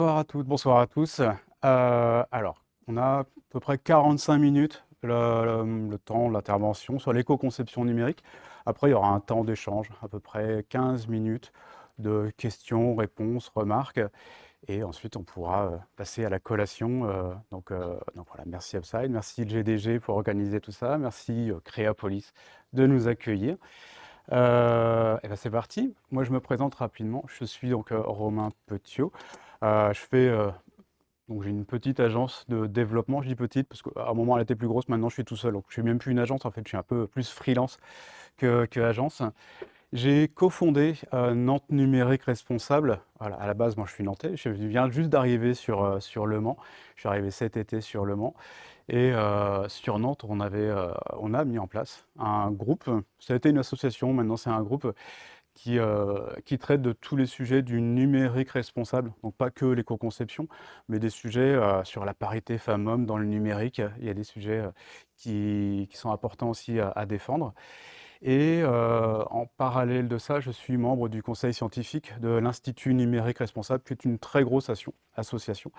Bonsoir à toutes, bonsoir à tous. Alors, on a à peu près 45 minutes le temps de l'intervention sur l'éco-conception numérique. Après, il y aura un temps d'échange, à peu près 15 minutes de questions, réponses, remarques. Et ensuite, on pourra passer à la collation. Donc voilà, merci Upside, merci le GDG pour organiser tout ça, merci Créapolis de nous accueillir. Et ben c'est parti. Moi, je me présente rapidement. Je suis donc Romain Petiot. Donc j'ai une petite agence de développement. Je dis petite parce qu'à un moment elle était plus grosse. Maintenant, je suis tout seul. Donc je suis même plus une agence. En fait, je suis un peu plus freelance que agence. J'ai cofondé Nantes Numérique Responsable. Voilà, à la base, moi, je suis nantais. Je viens juste d'arriver sur Le Mans. Je suis arrivé cet été sur Le Mans. Et sur Nantes, on a mis en place un groupe. Ça a été une association, maintenant c'est un groupe qui traite de tous les sujets du numérique responsable. Donc pas que l'éco-conception, mais des sujets sur la parité femmes-hommes dans le numérique. Il y a des sujets qui sont importants aussi à défendre. Et en parallèle de ça, je suis membre du conseil scientifique de l'Institut numérique responsable, qui est une très grosse association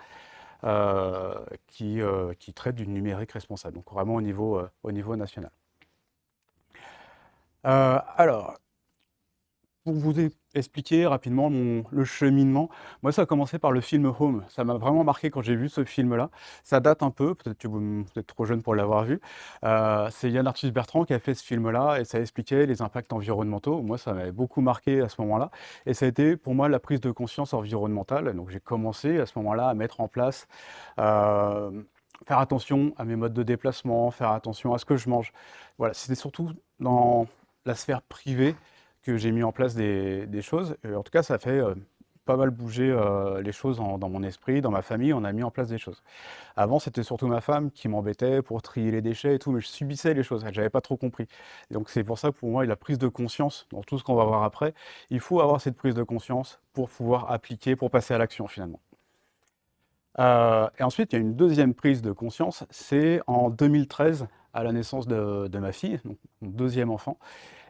qui traite du numérique responsable, donc vraiment au niveau national. Alors, pour vous expliquer rapidement le cheminement, moi ça a commencé par le film Home. Ça m'a vraiment marqué quand j'ai vu ce film-là. Ça date un peu, peut-être que vous êtes trop jeune pour l'avoir vu. C'est Yann Arthus-Bertrand qui a fait ce film-là et ça expliquait les impacts environnementaux. Moi ça m'avait beaucoup marqué à ce moment-là. Et ça a été pour moi la prise de conscience environnementale. Donc j'ai commencé à ce moment-là à mettre en place, euh, faire attention à mes modes de déplacement, faire attention à ce que je mange. Voilà, c'était surtout dans la sphère privée que j'ai mis en place des choses. Et en tout cas, ça fait pas mal bouger les choses dans mon esprit, dans ma famille, on a mis en place des choses. Avant, c'était surtout ma femme qui m'embêtait pour trier les déchets et tout, mais je subissais les choses, j'avais pas trop compris. Et donc c'est pour ça que pour moi, la prise de conscience, dans tout ce qu'on va voir après, il faut avoir cette prise de conscience pour pouvoir appliquer, pour passer à l'action finalement. Et ensuite, il y a une deuxième prise de conscience, c'est en 2013, à la naissance de ma fille, donc mon deuxième enfant.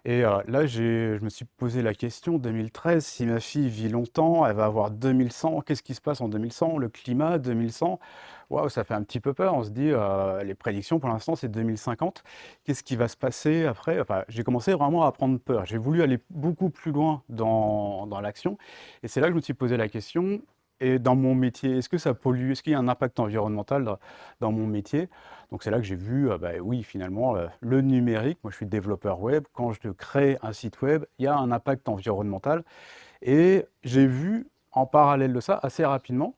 Et là, je me suis posé la question, 2013, si ma fille vit longtemps, elle va avoir 2100, qu'est-ce qui se passe en 2100? Le climat, 2100, waouh, ça fait un petit peu peur. On se dit, les prédictions pour l'instant, c'est 2050. Qu'est-ce qui va se passer après? Enfin, j'ai commencé vraiment à prendre peur. J'ai voulu aller beaucoup plus loin dans l'action. Et c'est là que je me suis posé la question, et dans mon métier, est-ce que ça pollue? Est-ce qu'il y a un impact environnemental dans mon métier? Donc c'est là que j'ai vu, bah oui, finalement, le numérique, moi je suis développeur web, quand je crée un site web, il y a un impact environnemental. Et j'ai vu, en parallèle de ça, assez rapidement,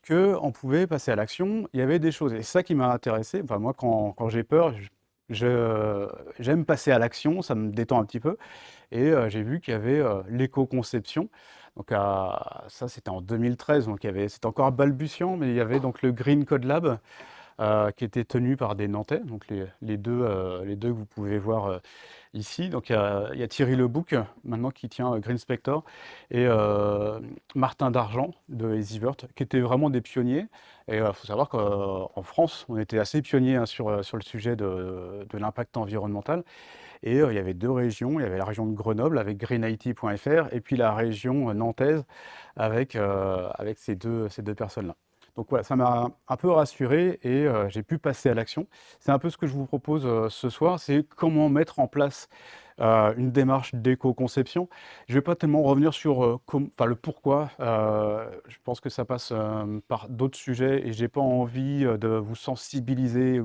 qu'on pouvait passer à l'action, il y avait des choses. Et c'est ça qui m'a intéressé. Enfin, moi, quand j'ai peur, j'aime passer à l'action, ça me détend un petit peu. Et j'ai vu qu'il y avait l'éco-conception. Donc ça, c'était en 2013, donc c'était encore balbutiant, mais il y avait donc le Green Code Lab, qui était tenu par des Nantais, donc les deux que vous pouvez voir ici. Donc il y a Thierry Lebouc, maintenant qui tient Green Spector, et Martin Dargent de EasyVert, qui étaient vraiment des pionniers. Et il faut savoir qu'en France, on était assez pionniers hein, sur le sujet de l'impact environnemental. Et il y avait deux régions, il y avait la région de Grenoble avec greenIT.fr et puis la région nantaise avec ces deux personnes-là. Donc voilà, ça m'a un peu rassuré et j'ai pu passer à l'action. C'est un peu ce que je vous propose ce soir, c'est comment mettre en place une démarche d'éco-conception. Je ne vais pas tellement revenir sur enfin, le pourquoi. Je pense que ça passe par d'autres sujets et j'ai pas envie de vous sensibiliser.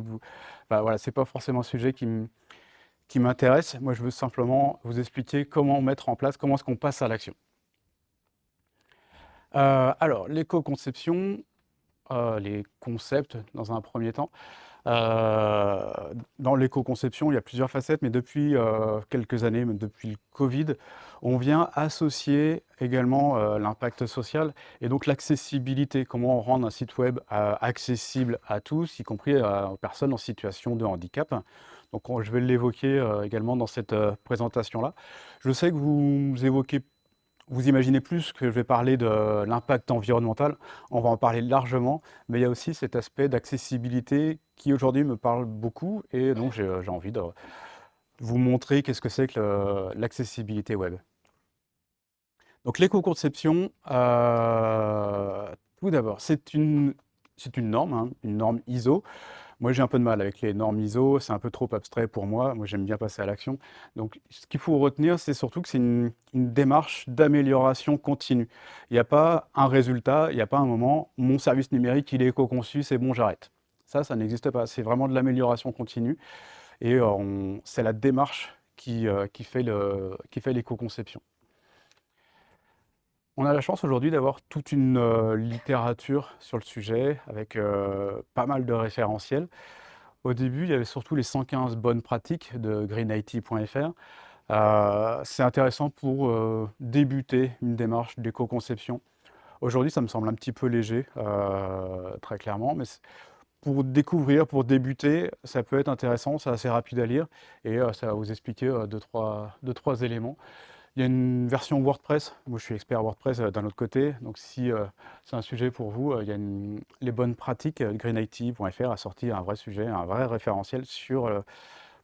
Enfin, voilà, c'est pas forcément un sujet qui m'intéresse. Moi, je veux simplement vous expliquer comment mettre en place, comment est-ce qu'on passe à l'action. Alors, l'éco-conception, les concepts dans un premier temps. Euh, Dans l'éco-conception, il y a plusieurs facettes, mais depuis quelques années, même depuis le Covid, on vient associer également l'impact social et donc l'accessibilité, comment rendre un site web accessible à tous, y compris aux personnes en situation de handicap. Donc je vais l'évoquer également dans cette présentation-là. Je sais que vous imaginez plus que je vais parler de l'impact environnemental, on va en parler largement, mais il y a aussi cet aspect d'accessibilité qui aujourd'hui me parle beaucoup et donc j'ai envie de vous montrer qu'est-ce que c'est que l'accessibilité web. Donc l'éco-conception, Tout d'abord, c'est une norme, hein, une norme ISO. Moi, j'ai un peu de mal avec les normes ISO, c'est un peu trop abstrait pour moi. Moi, j'aime bien passer à l'action. Donc, ce qu'il faut retenir, c'est surtout que c'est une démarche d'amélioration continue. Il n'y a pas un résultat, il n'y a pas un moment, mon service numérique, il est éco-conçu, c'est bon, j'arrête. Ça n'existe pas. C'est vraiment de l'amélioration continue et c'est la démarche qui fait l'éco-conception. On a la chance aujourd'hui d'avoir toute une littérature sur le sujet avec pas mal de référentiels. Au début, il y avait surtout les 115 bonnes pratiques de greenIT.fr. C'est intéressant pour débuter une démarche d'éco-conception. Aujourd'hui, ça me semble un petit peu léger, très clairement, mais pour découvrir, pour débuter, ça peut être intéressant, c'est assez rapide à lire et ça va vous expliquer deux, trois éléments. Il y a une version WordPress. Moi, je suis expert WordPress d'un autre côté. Donc, si c'est un sujet pour vous, il y a les bonnes pratiques. greenIT.fr a sorti un vrai sujet, un vrai référentiel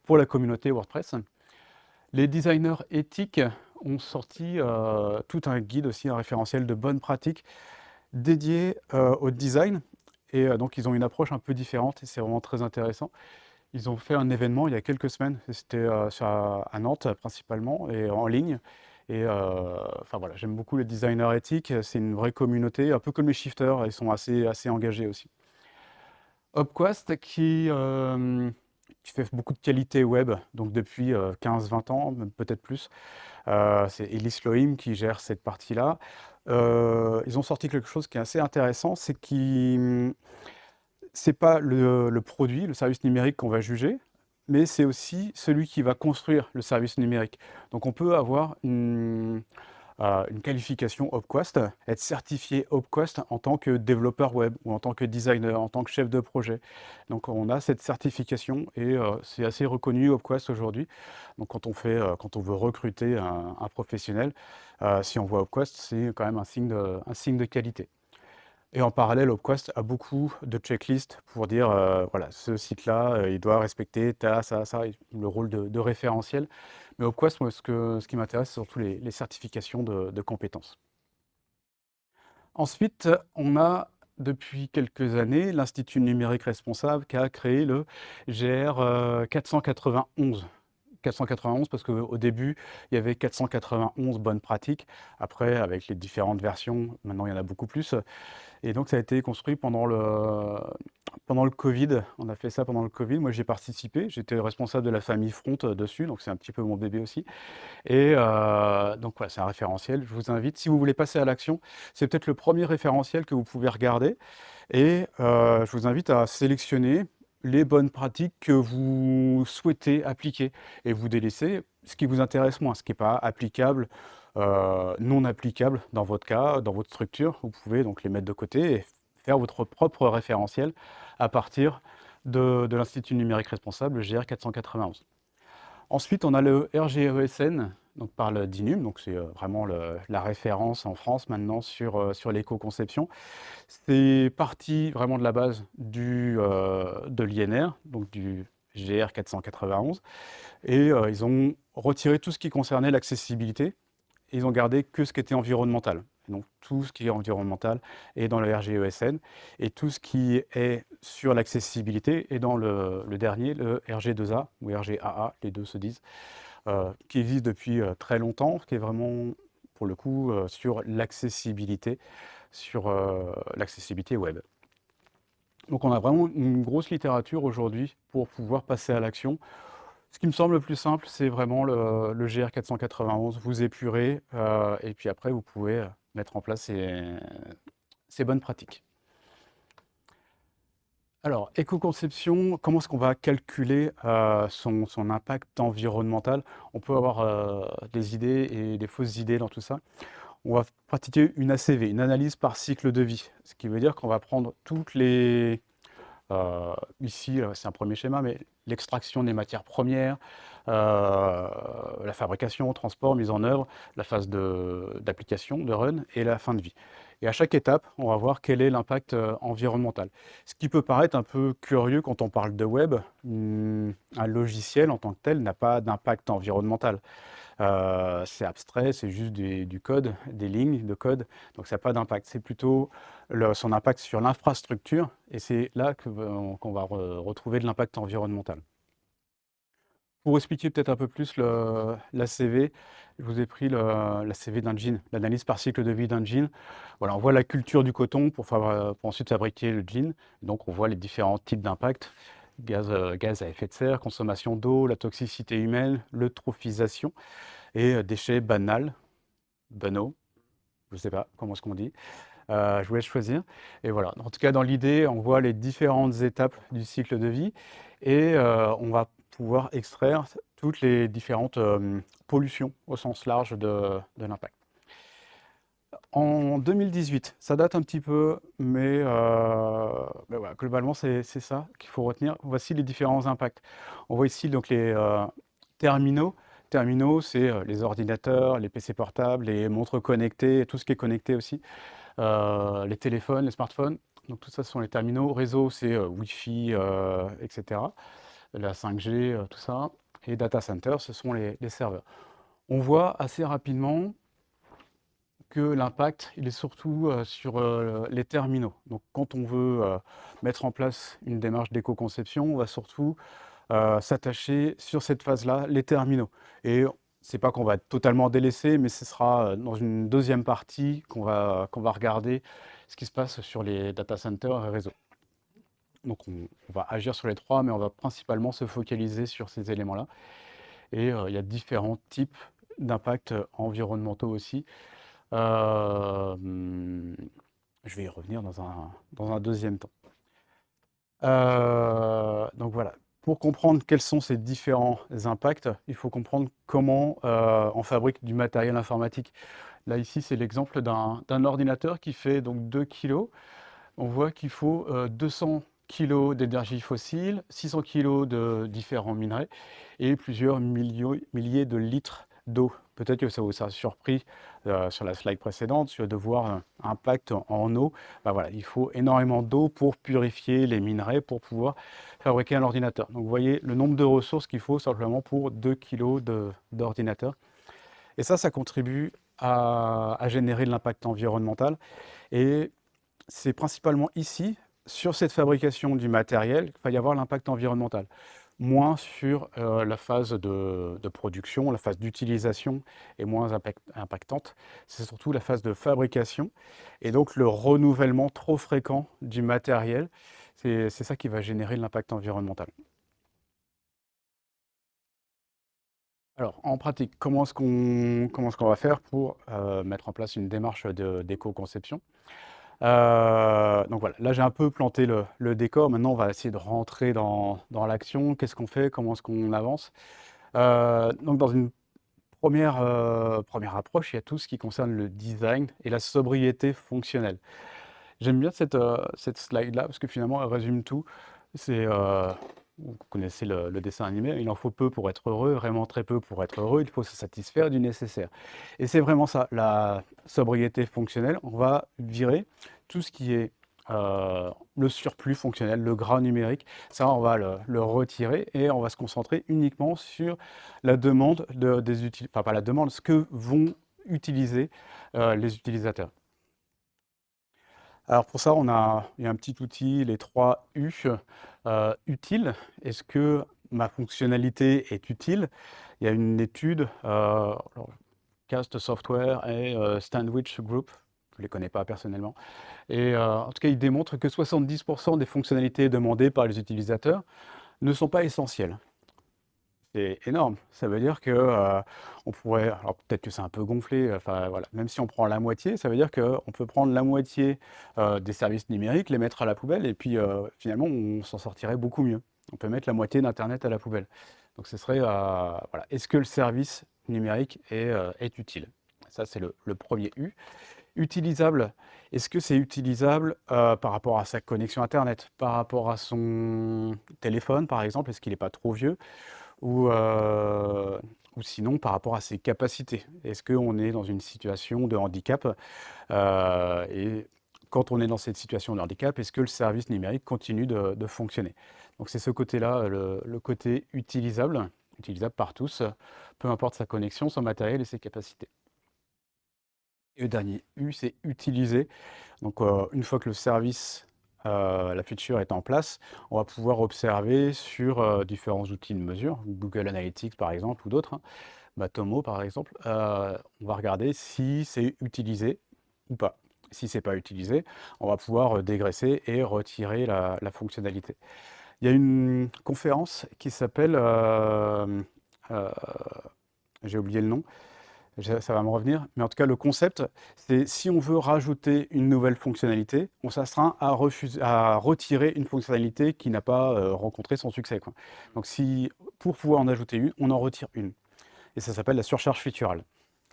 pour la communauté WordPress. Les designers éthiques ont sorti tout un guide aussi, un référentiel de bonnes pratiques dédié au design. Et donc, ils ont une approche un peu différente et c'est vraiment très intéressant. Ils ont fait un événement il y a quelques semaines, c'était à Nantes principalement, et en ligne. Et enfin voilà, j'aime beaucoup les designers éthiques, c'est une vraie communauté, un peu comme les shifters, ils sont assez engagés aussi. Hopquast qui fait beaucoup de qualité web, donc depuis 15-20 ans, même peut-être plus. C'est Elise Lohim qui gère cette partie-là. Ils ont sorti quelque chose qui est assez intéressant, c'est pas le produit, le service numérique qu'on va juger, mais c'est aussi celui qui va construire le service numérique. Donc on peut avoir une qualification Hopquast, être certifié Hopquast en tant que développeur web ou en tant que designer, en tant que chef de projet. Donc on a cette certification et c'est assez reconnu Hopquast aujourd'hui. Donc quand on veut recruter un professionnel, si on voit Hopquast, c'est quand même un signe de qualité. Et en parallèle, Hopquast a beaucoup de checklists pour dire, voilà, ce site-là, il doit respecter ça, le rôle de référentiel. Mais Hopquast, moi, ce qui m'intéresse, c'est surtout les certifications de compétences. Ensuite, on a, depuis quelques années, l'Institut numérique responsable qui a créé le GR 491. 491 parce qu'au début, il y avait 491 bonnes pratiques. Après, avec les différentes versions, maintenant il y en a beaucoup plus. Et donc ça a été construit pendant le Covid. On a fait ça pendant le Covid. Moi, j'ai participé. J'étais responsable de la famille Front dessus, donc c'est un petit peu mon bébé aussi. Et donc voilà, c'est un référentiel. Je vous invite, si vous voulez passer à l'action, c'est peut-être le premier référentiel que vous pouvez regarder. Et je vous invite à sélectionner les bonnes pratiques que vous souhaitez appliquer et vous délaissez ce qui vous intéresse moins, ce qui n'est pas applicable, non applicable dans votre cas, dans votre structure. Vous pouvez donc les mettre de côté et faire votre propre référentiel à partir de l'Institut numérique responsable, le GR 491. Ensuite, on a le RGESN, donc par le DINUM, donc c'est vraiment la référence en France maintenant sur l'éco-conception. C'est parti vraiment de la base de l'INR, donc du GR 491, et ils ont retiré tout ce qui concernait l'accessibilité, et ils ont gardé que ce qui était environnemental. Donc tout ce qui est environnemental est dans le RGESN, et tout ce qui est sur l'accessibilité est dans le dernier, le RG2A ou RGAA, les deux se disent, qui existe depuis très longtemps, qui est vraiment, pour le coup, sur l'accessibilité web. Donc on a vraiment une grosse littérature aujourd'hui pour pouvoir passer à l'action. Ce qui me semble le plus simple, c'est vraiment le GR 491. Vous épurez et puis après, vous pouvez mettre en place ces bonnes pratiques. Alors, éco-conception, comment est-ce qu'on va calculer son impact environnemental? On peut avoir des idées et des fausses idées dans tout ça. On va pratiquer une ACV, une analyse par cycle de vie, ce qui veut dire qu'on va prendre toutes les... ici, c'est un premier schéma, mais l'extraction des matières premières, la fabrication, transport, mise en œuvre, la phase d'application, de run et la fin de vie. Et à chaque étape, on va voir quel est l'impact environnemental. Ce qui peut paraître un peu curieux quand on parle de web, un logiciel en tant que tel n'a pas d'impact environnemental. C'est abstrait, c'est juste du code, des lignes de code, donc ça n'a pas d'impact. C'est plutôt son impact sur l'infrastructure, et c'est là qu'on va retrouver de l'impact environnemental. Pour expliquer peut-être un peu plus l'ACV, je vous ai pris l'ACV d'un jean, l'analyse par cycle de vie d'un jean. Voilà, on voit la culture du coton pour ensuite fabriquer le jean. Donc on voit les différents types d'impact, gaz à effet de serre, consommation d'eau, la toxicité humaine, l'eutrophisation et déchets banaux, je ne sais pas comment est-ce qu'on dit. Je vous laisse choisir. Et voilà, en tout cas dans l'idée, on voit les différentes étapes du cycle de vie et on va pouvoir extraire toutes les différentes pollutions au sens large de l'impact. En 2018, ça date un petit peu, mais voilà, globalement c'est ça qu'il faut retenir. Voici les différents impacts. On voit ici donc les terminaux. Terminaux, c'est les ordinateurs, les PC portables, les montres connectées, tout ce qui est connecté aussi. Les téléphones, les smartphones, donc tout ça ce sont les terminaux. Réseau, c'est Wi-Fi, etc. La 5G, tout ça. Et data center, ce sont les serveurs. On voit assez rapidement que l'impact, il est surtout sur les terminaux. Donc quand on veut mettre en place une démarche d'éco-conception, on va surtout s'attacher sur cette phase-là, les terminaux. Et c'est pas qu'on va être totalement délaissé, mais ce sera dans une deuxième partie qu'on va regarder ce qui se passe sur les data centers et réseaux. Donc on va agir sur les trois, mais on va principalement se focaliser sur ces éléments-là. Et il y a différents types d'impacts environnementaux aussi. Je vais y revenir dans un deuxième temps. Donc voilà, pour comprendre quels sont ces différents impacts, il faut comprendre comment on fabrique du matériel informatique. Là, ici, c'est l'exemple d'un ordinateur qui fait donc 2 kg. On voit qu'il faut 200 kg d'énergie fossile, 600 kg de différents minerais et plusieurs milliers de litres d'eau. Peut-être que ça vous a surpris sur la slide précédente de voir un impact en eau. Ben voilà, il faut énormément d'eau pour purifier les minerais pour pouvoir fabriquer un ordinateur. Donc vous voyez le nombre de ressources qu'il faut simplement pour 2 kg d'ordinateur. Et ça contribue à générer de l'impact environnemental. Et c'est principalement ici, sur cette fabrication du matériel, qu'il va y avoir l'impact environnemental. Moins sur la phase de production, la phase d'utilisation est moins impactante. C'est surtout la phase de fabrication et donc le renouvellement trop fréquent du matériel. C'est ça qui va générer l'impact environnemental. Alors, en pratique, comment est-ce qu'on va faire pour mettre en place une démarche d'éco-conception? Donc voilà, là j'ai un peu planté le décor. Maintenant, on va essayer de rentrer dans l'action. Qu'est-ce qu'on fait? Comment est-ce qu'on avance? Donc dans une première approche, il y a tout ce qui concerne le design et la sobriété fonctionnelle. J'aime bien cette slide-là parce que finalement, elle résume tout. Vous connaissez le dessin animé, il en faut peu pour être heureux, vraiment très peu pour être heureux, il faut se satisfaire du nécessaire. Et c'est vraiment ça, la sobriété fonctionnelle. On va virer tout ce qui est le surplus fonctionnel, le gras numérique. Ça, on va le retirer et on va se concentrer uniquement sur la demande des utilisateurs, enfin pas la demande, ce que vont utiliser les utilisateurs. Alors pour ça, il y a un petit outil, les 3 U. Utile, est-ce que ma fonctionnalité est utile? Il y a une étude, alors, Cast Software et Sandwich Group, je ne les connais pas personnellement. Et en tout cas, ils démontrent que 70% des fonctionnalités demandées par les utilisateurs ne sont pas essentielles. C'est énorme. Ça veut dire que on pourrait, alors peut-être que c'est un peu gonflé, enfin voilà, même si on prend la moitié, ça veut dire qu'on peut prendre la moitié des services numériques, les mettre à la poubelle, et puis finalement on s'en sortirait beaucoup mieux. On peut mettre la moitié d'Internet à la poubelle. Donc ce serait, voilà, est-ce que le service numérique est utile? Ça, c'est le premier U. Utilisable, est-ce que c'est utilisable par rapport à sa connexion Internet, par rapport à son téléphone, par exemple, est-ce qu'il n'est pas trop vieux? Ou, ou sinon par rapport à ses capacités. Est-ce qu'on est dans une situation de handicap? Et quand on est dans cette situation de handicap, est-ce que le service numérique continue de fonctionner? Donc c'est ce côté-là, le côté utilisable. utilisable par tous, peu importe sa connexion, son matériel et ses capacités. Et le dernier U, c'est utiliser. Donc, une fois que le service, la feature est en place, on va pouvoir observer sur différents outils de mesure, Google Analytics par exemple ou d'autres, hein, Matomo par exemple. On va regarder si c'est utilisé ou pas. Si c'est pas utilisé, on va pouvoir dégraisser et retirer la fonctionnalité. Il y a une conférence qui s'appelle, euh, j'ai oublié le nom, ça va me revenir, mais en tout cas le concept, c'est si on veut rajouter une nouvelle fonctionnalité, on s'astreint à retirer une fonctionnalité qui n'a pas rencontré son succès, quoi. Donc si, pour pouvoir en ajouter une, on en retire une. Et ça s'appelle la surcharge featurale.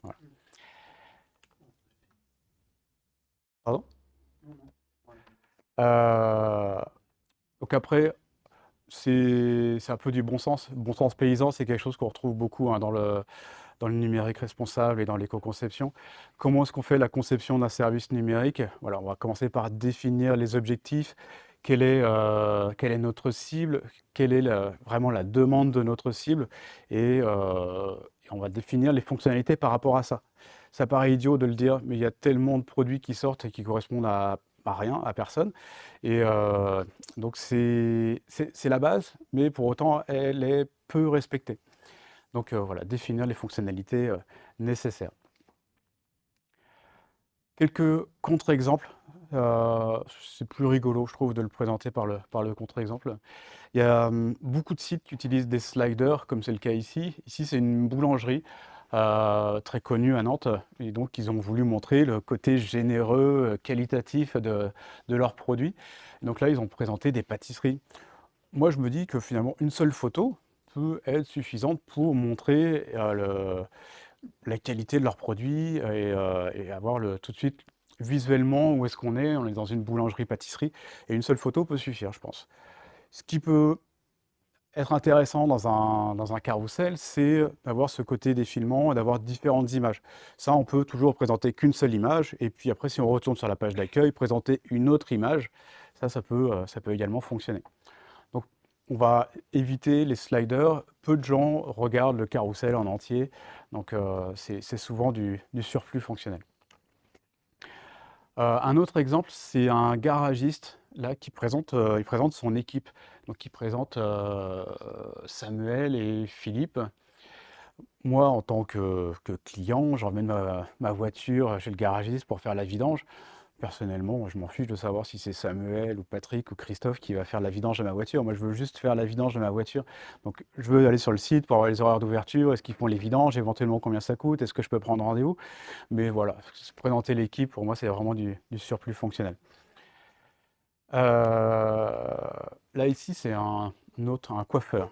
Voilà. Pardon? Euh, donc après, c'est un peu du bon sens. Bon sens paysan, c'est quelque chose qu'on retrouve beaucoup hein, dans le numérique responsable et dans l'éco-conception. Comment est-ce qu'on fait la conception d'un service numérique? Voilà, on va commencer par définir les objectifs. Quelle est notre cible? Quelle est vraiment la demande de notre cible? Et on va définir les fonctionnalités par rapport à ça. Ça paraît idiot de le dire, mais il y a tellement de produits qui sortent et qui correspondent à rien, à personne. Et donc c'est la base, mais pour autant, elle est peu respectée. Donc voilà, définir les fonctionnalités nécessaires. Quelques contre-exemples. C'est plus rigolo, je trouve, de le présenter par le contre-exemple. Il y a beaucoup de sites qui utilisent des sliders, comme c'est le cas ici. Ici, c'est une boulangerie très connue à Nantes. Et donc, ils ont voulu montrer le côté généreux, qualitatif de leurs produits. Donc là, ils ont présenté des pâtisseries. Moi, je me dis que finalement, une seule photo peut être suffisante pour montrer la qualité de leurs produits et avoir tout de suite visuellement où est-ce qu'on est. On est dans une boulangerie-pâtisserie et une seule photo peut suffire, je pense. Ce qui peut être intéressant dans un carrousel, c'est d'avoir ce côté défilement et d'avoir différentes images. Ça, on peut toujours présenter qu'une seule image et puis après, si on retourne sur la page d'accueil, présenter une autre image. Ça peut également fonctionner. Donc, on va éviter les sliders. Peu de gens regardent le carrousel en entier. Donc, c'est souvent du surplus fonctionnel. Un autre exemple, c'est un garagiste là il présente son équipe. Donc, il présente Samuel et Philippe. Moi, en tant que client, j'emmène ma voiture chez le garagiste pour faire la vidange. Personnellement, je m'en fiche de savoir si c'est Samuel ou Patrick ou Christophe qui va faire la vidange de ma voiture. Moi, je veux juste faire la vidange de ma voiture. Donc, je veux aller sur le site pour avoir les horaires d'ouverture. Est-ce qu'ils font les vidanges? Éventuellement, combien ça coûte? Est-ce que je peux prendre rendez-vous? Mais voilà, présenter l'équipe, pour moi, c'est vraiment du surplus fonctionnel. Là, ici, c'est un coiffeur.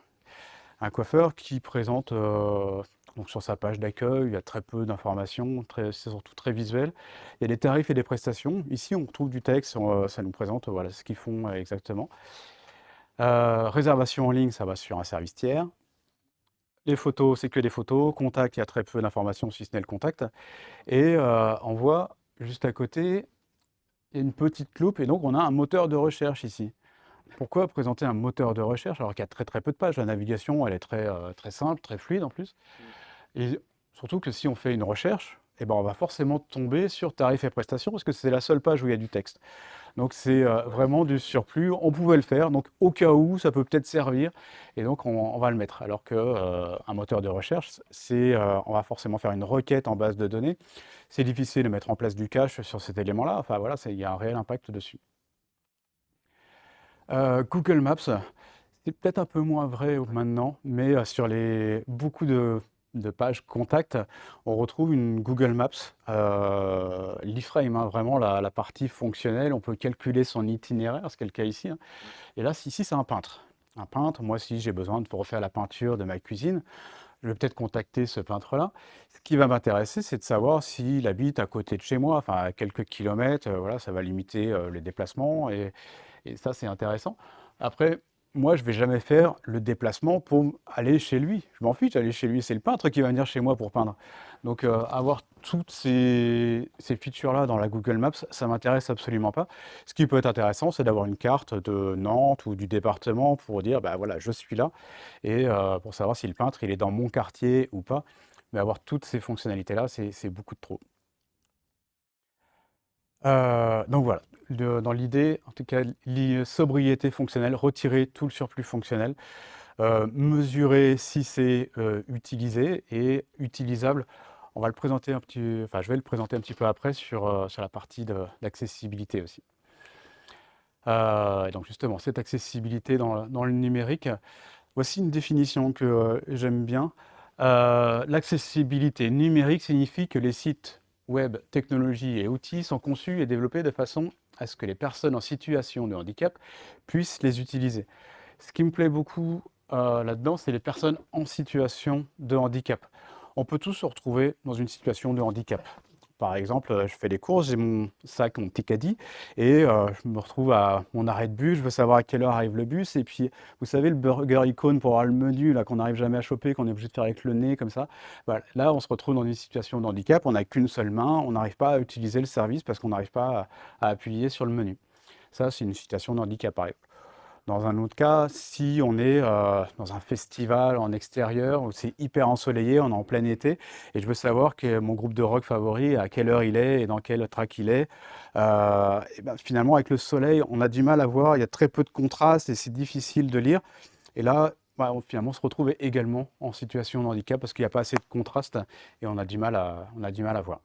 Un coiffeur qui présente, donc sur sa page d'accueil, il y a très peu d'informations, c'est surtout très visuel. Il y a des tarifs et des prestations. Ici, on trouve du texte, ça nous présente voilà, ce qu'ils font exactement. Réservation en ligne, ça va sur un service tiers. Les photos, c'est que des photos. Contact, il y a très peu d'informations, si ce n'est le contact. Et on voit juste à côté, il y a une petite loupe, et donc on a un moteur de recherche ici. Pourquoi présenter un moteur de recherche alors qu'il y a très très peu de pages? La navigation, elle est très simple, très fluide en plus. Et surtout que si on fait une recherche, eh ben, on va forcément tomber sur tarifs et prestations parce que c'est la seule page où il y a du texte. Donc c'est vraiment du surplus. On pouvait le faire, donc au cas où, ça peut peut-être servir, et donc on va le mettre. Alors qu'un moteur de recherche, on va forcément faire une requête en base de données. C'est difficile de mettre en place du cache sur cet élément-là. Enfin voilà, il y a un réel impact dessus. Google Maps, c'est peut-être un peu moins vrai maintenant, mais sur beaucoup de pages contact, on retrouve une Google Maps, l'iframe, hein, vraiment la partie fonctionnelle. On peut calculer son itinéraire, ce qui est le cas ici, hein. Et là, ici, c'est un peintre. Un peintre, moi, si j'ai besoin de refaire la peinture de ma cuisine, je vais peut-être contacter ce peintre-là. Ce qui va m'intéresser, c'est de savoir s'il habite à côté de chez moi, enfin à quelques kilomètres. Voilà, ça va limiter les déplacements et ça, c'est intéressant. Après, moi, je vais jamais faire le déplacement pour aller chez lui. Je m'en fiche d'aller chez lui. C'est le peintre qui va venir chez moi pour peindre. Donc, avoir toutes ces features-là dans la Google Maps, ça m'intéresse absolument pas. Ce qui peut être intéressant, c'est d'avoir une carte de Nantes ou du département pour dire, bah voilà, je suis là, et pour savoir si le peintre, il est dans mon quartier ou pas. Mais avoir toutes ces fonctionnalités-là, c'est beaucoup de trop. Donc voilà, dans l'idée, en tout cas, sobriété fonctionnelle, retirer tout le surplus fonctionnel, mesurer si c'est utilisé et utilisable. On va le présenter un petit, enfin, je vais le présenter un petit peu après sur la partie d'accessibilité aussi. Et donc justement, cette accessibilité dans le numérique, voici une définition que j'aime bien. L'accessibilité numérique signifie que les sites web, technologies et outils sont conçus et développés de façon à ce que les personnes en situation de handicap puissent les utiliser. Ce qui me plaît beaucoup là-dedans, c'est les personnes en situation de handicap. On peut tous se retrouver dans une situation de handicap. Par exemple, je fais des courses, j'ai mon sac, mon petit caddie, et je me retrouve à mon arrêt de bus, je veux savoir à quelle heure arrive le bus, et puis, vous savez, le burger icône pour avoir le menu, là, qu'on n'arrive jamais à choper, qu'on est obligé de faire avec le nez, comme ça. Voilà. Là, on se retrouve dans une situation de handicap, on n'a qu'une seule main, on n'arrive pas à utiliser le service parce qu'on n'arrive pas à appuyer sur le menu. Ça, c'est une situation de handicap, par exemple. Dans un autre cas, si on est dans un festival en extérieur où c'est hyper ensoleillé, on est en plein été, et je veux savoir que mon groupe de rock favori, à quelle heure il est et dans quel track il est, et ben, finalement, avec le soleil, on a du mal à voir, il y a très peu de contraste et c'est difficile de lire. Et là, bah, finalement, on se retrouve également en situation de handicap parce qu'il n'y a pas assez de contraste et on a du mal à voir.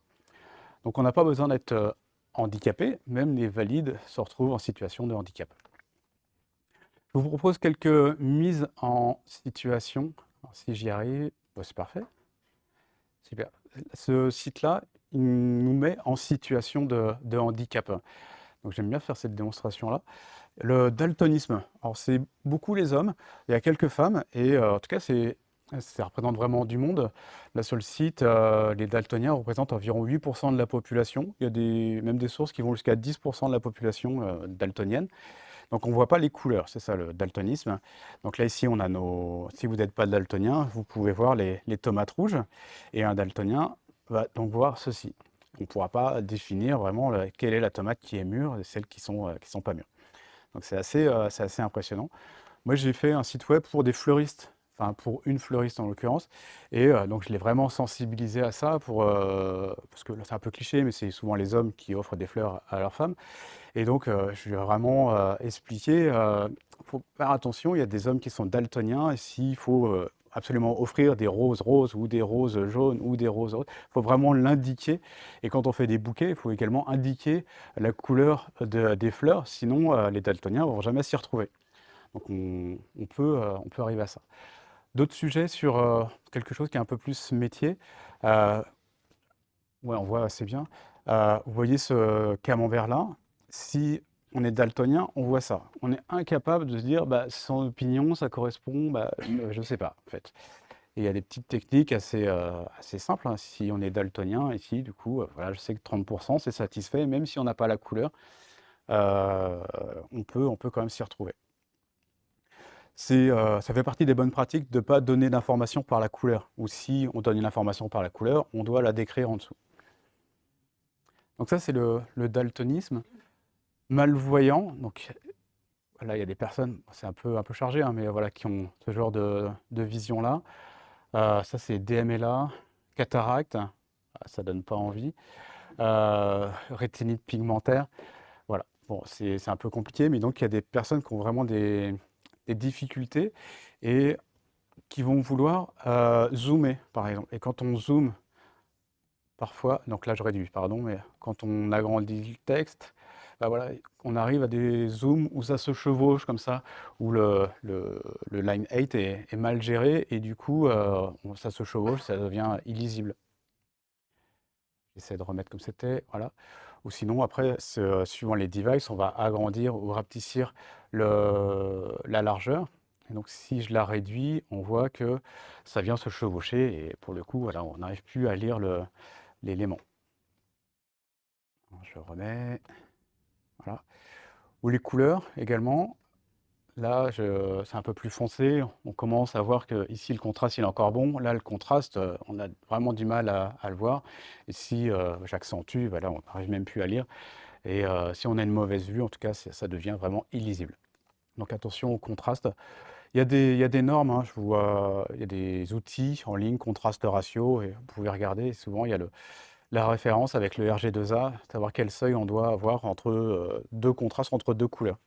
Donc, on n'a pas besoin d'être handicapé, même les valides se retrouvent en situation de handicap. Je vous propose quelques mises en situation. Alors, si j'y arrive, bah, c'est parfait. Super. Ce site-là, il nous met en situation de handicap. Donc j'aime bien faire cette démonstration-là. Le daltonisme, alors c'est beaucoup les hommes, il y a quelques femmes, et en tout cas ça représente vraiment du monde. Là sur le site, les daltoniens représentent environ 8% de la population. Il y a même des sources qui vont jusqu'à 10% de la population daltonienne. Donc on ne voit pas les couleurs, c'est ça le daltonisme. Donc là ici on a si vous n'êtes pas daltonien, vous pouvez voir les tomates rouges, et un daltonien va donc voir ceci. On ne pourra pas définir vraiment quelle est la tomate qui est mûre et celles qui sont pas mûres. Donc c'est assez impressionnant. Moi, j'ai fait un site web pour des fleuristes, enfin pour une fleuriste en l'occurrence, et donc je l'ai vraiment sensibilisé à ça parce que là c'est un peu cliché, mais c'est souvent les hommes qui offrent des fleurs à leurs femmes. Et donc je lui ai vraiment expliqué, faut faire attention, il y a des hommes qui sont daltoniens, et s'il faut absolument offrir des roses roses ou des roses jaunes ou des roses roses, il faut vraiment l'indiquer. Et quand on fait des bouquets, il faut également indiquer la couleur des fleurs, sinon les daltoniens ne vont jamais s'y retrouver. Donc on peut arriver à ça. D'autres sujets sur quelque chose qui est un peu plus métier. Euh, ouais, on voit assez bien. Vous voyez ce camembert-là. Si on est daltonien, on voit ça. On est incapable de se dire, bah, son opinion, ça correspond, bah, je ne sais pas, en fait. Et il y a des petites techniques assez simples, hein. Si on est daltonien, ici, du coup, voilà, je sais que 30% c'est satisfait, même si on n'a pas la couleur, euh, on peut quand même s'y retrouver. Ça fait partie des bonnes pratiques de ne pas donner d'informations par la couleur. Ou si on donne une information par la couleur, on doit la décrire en dessous. Donc ça, c'est le daltonisme. Malvoyant, donc là, il y a des personnes, c'est un peu chargé, hein, mais voilà, qui ont ce genre de vision-là. Ça, c'est DMLA, cataracte, ça donne pas envie. Rétinite pigmentaire, voilà. Bon, c'est un peu compliqué, mais donc il y a des personnes qui ont vraiment des difficultés et qui vont vouloir zoomer, par exemple. Et quand on zoome, parfois, donc là je réduis, pardon, mais quand on agrandit le texte, bah voilà, on arrive à des zooms où ça se chevauche comme ça, où le line 8 est mal géré et du coup ça se chevauche, ça devient illisible. J'essaie de remettre comme c'était, voilà. Ou sinon, après, suivant les devices, on va agrandir ou rapetissir la largeur. Et donc, si je la réduis, on voit que ça vient se chevaucher et pour le coup, voilà, on n'arrive plus à lire l'élément. Je remets, voilà. Ou les couleurs également. Là, c'est un peu plus foncé. On commence à voir que ici le contraste il est encore bon. Là, le contraste, on a vraiment du mal à le voir. Et si j'accentue, bah là, on n'arrive même plus à lire. Et si on a une mauvaise vue, en tout cas, ça devient vraiment illisible. Donc attention au contraste. Il y a des normes, hein, il y a des outils en ligne, contraste ratio, et vous pouvez regarder. Souvent, il y a la référence avec le RG2A, savoir quel seuil on doit avoir entre deux contrastes, entre deux couleurs.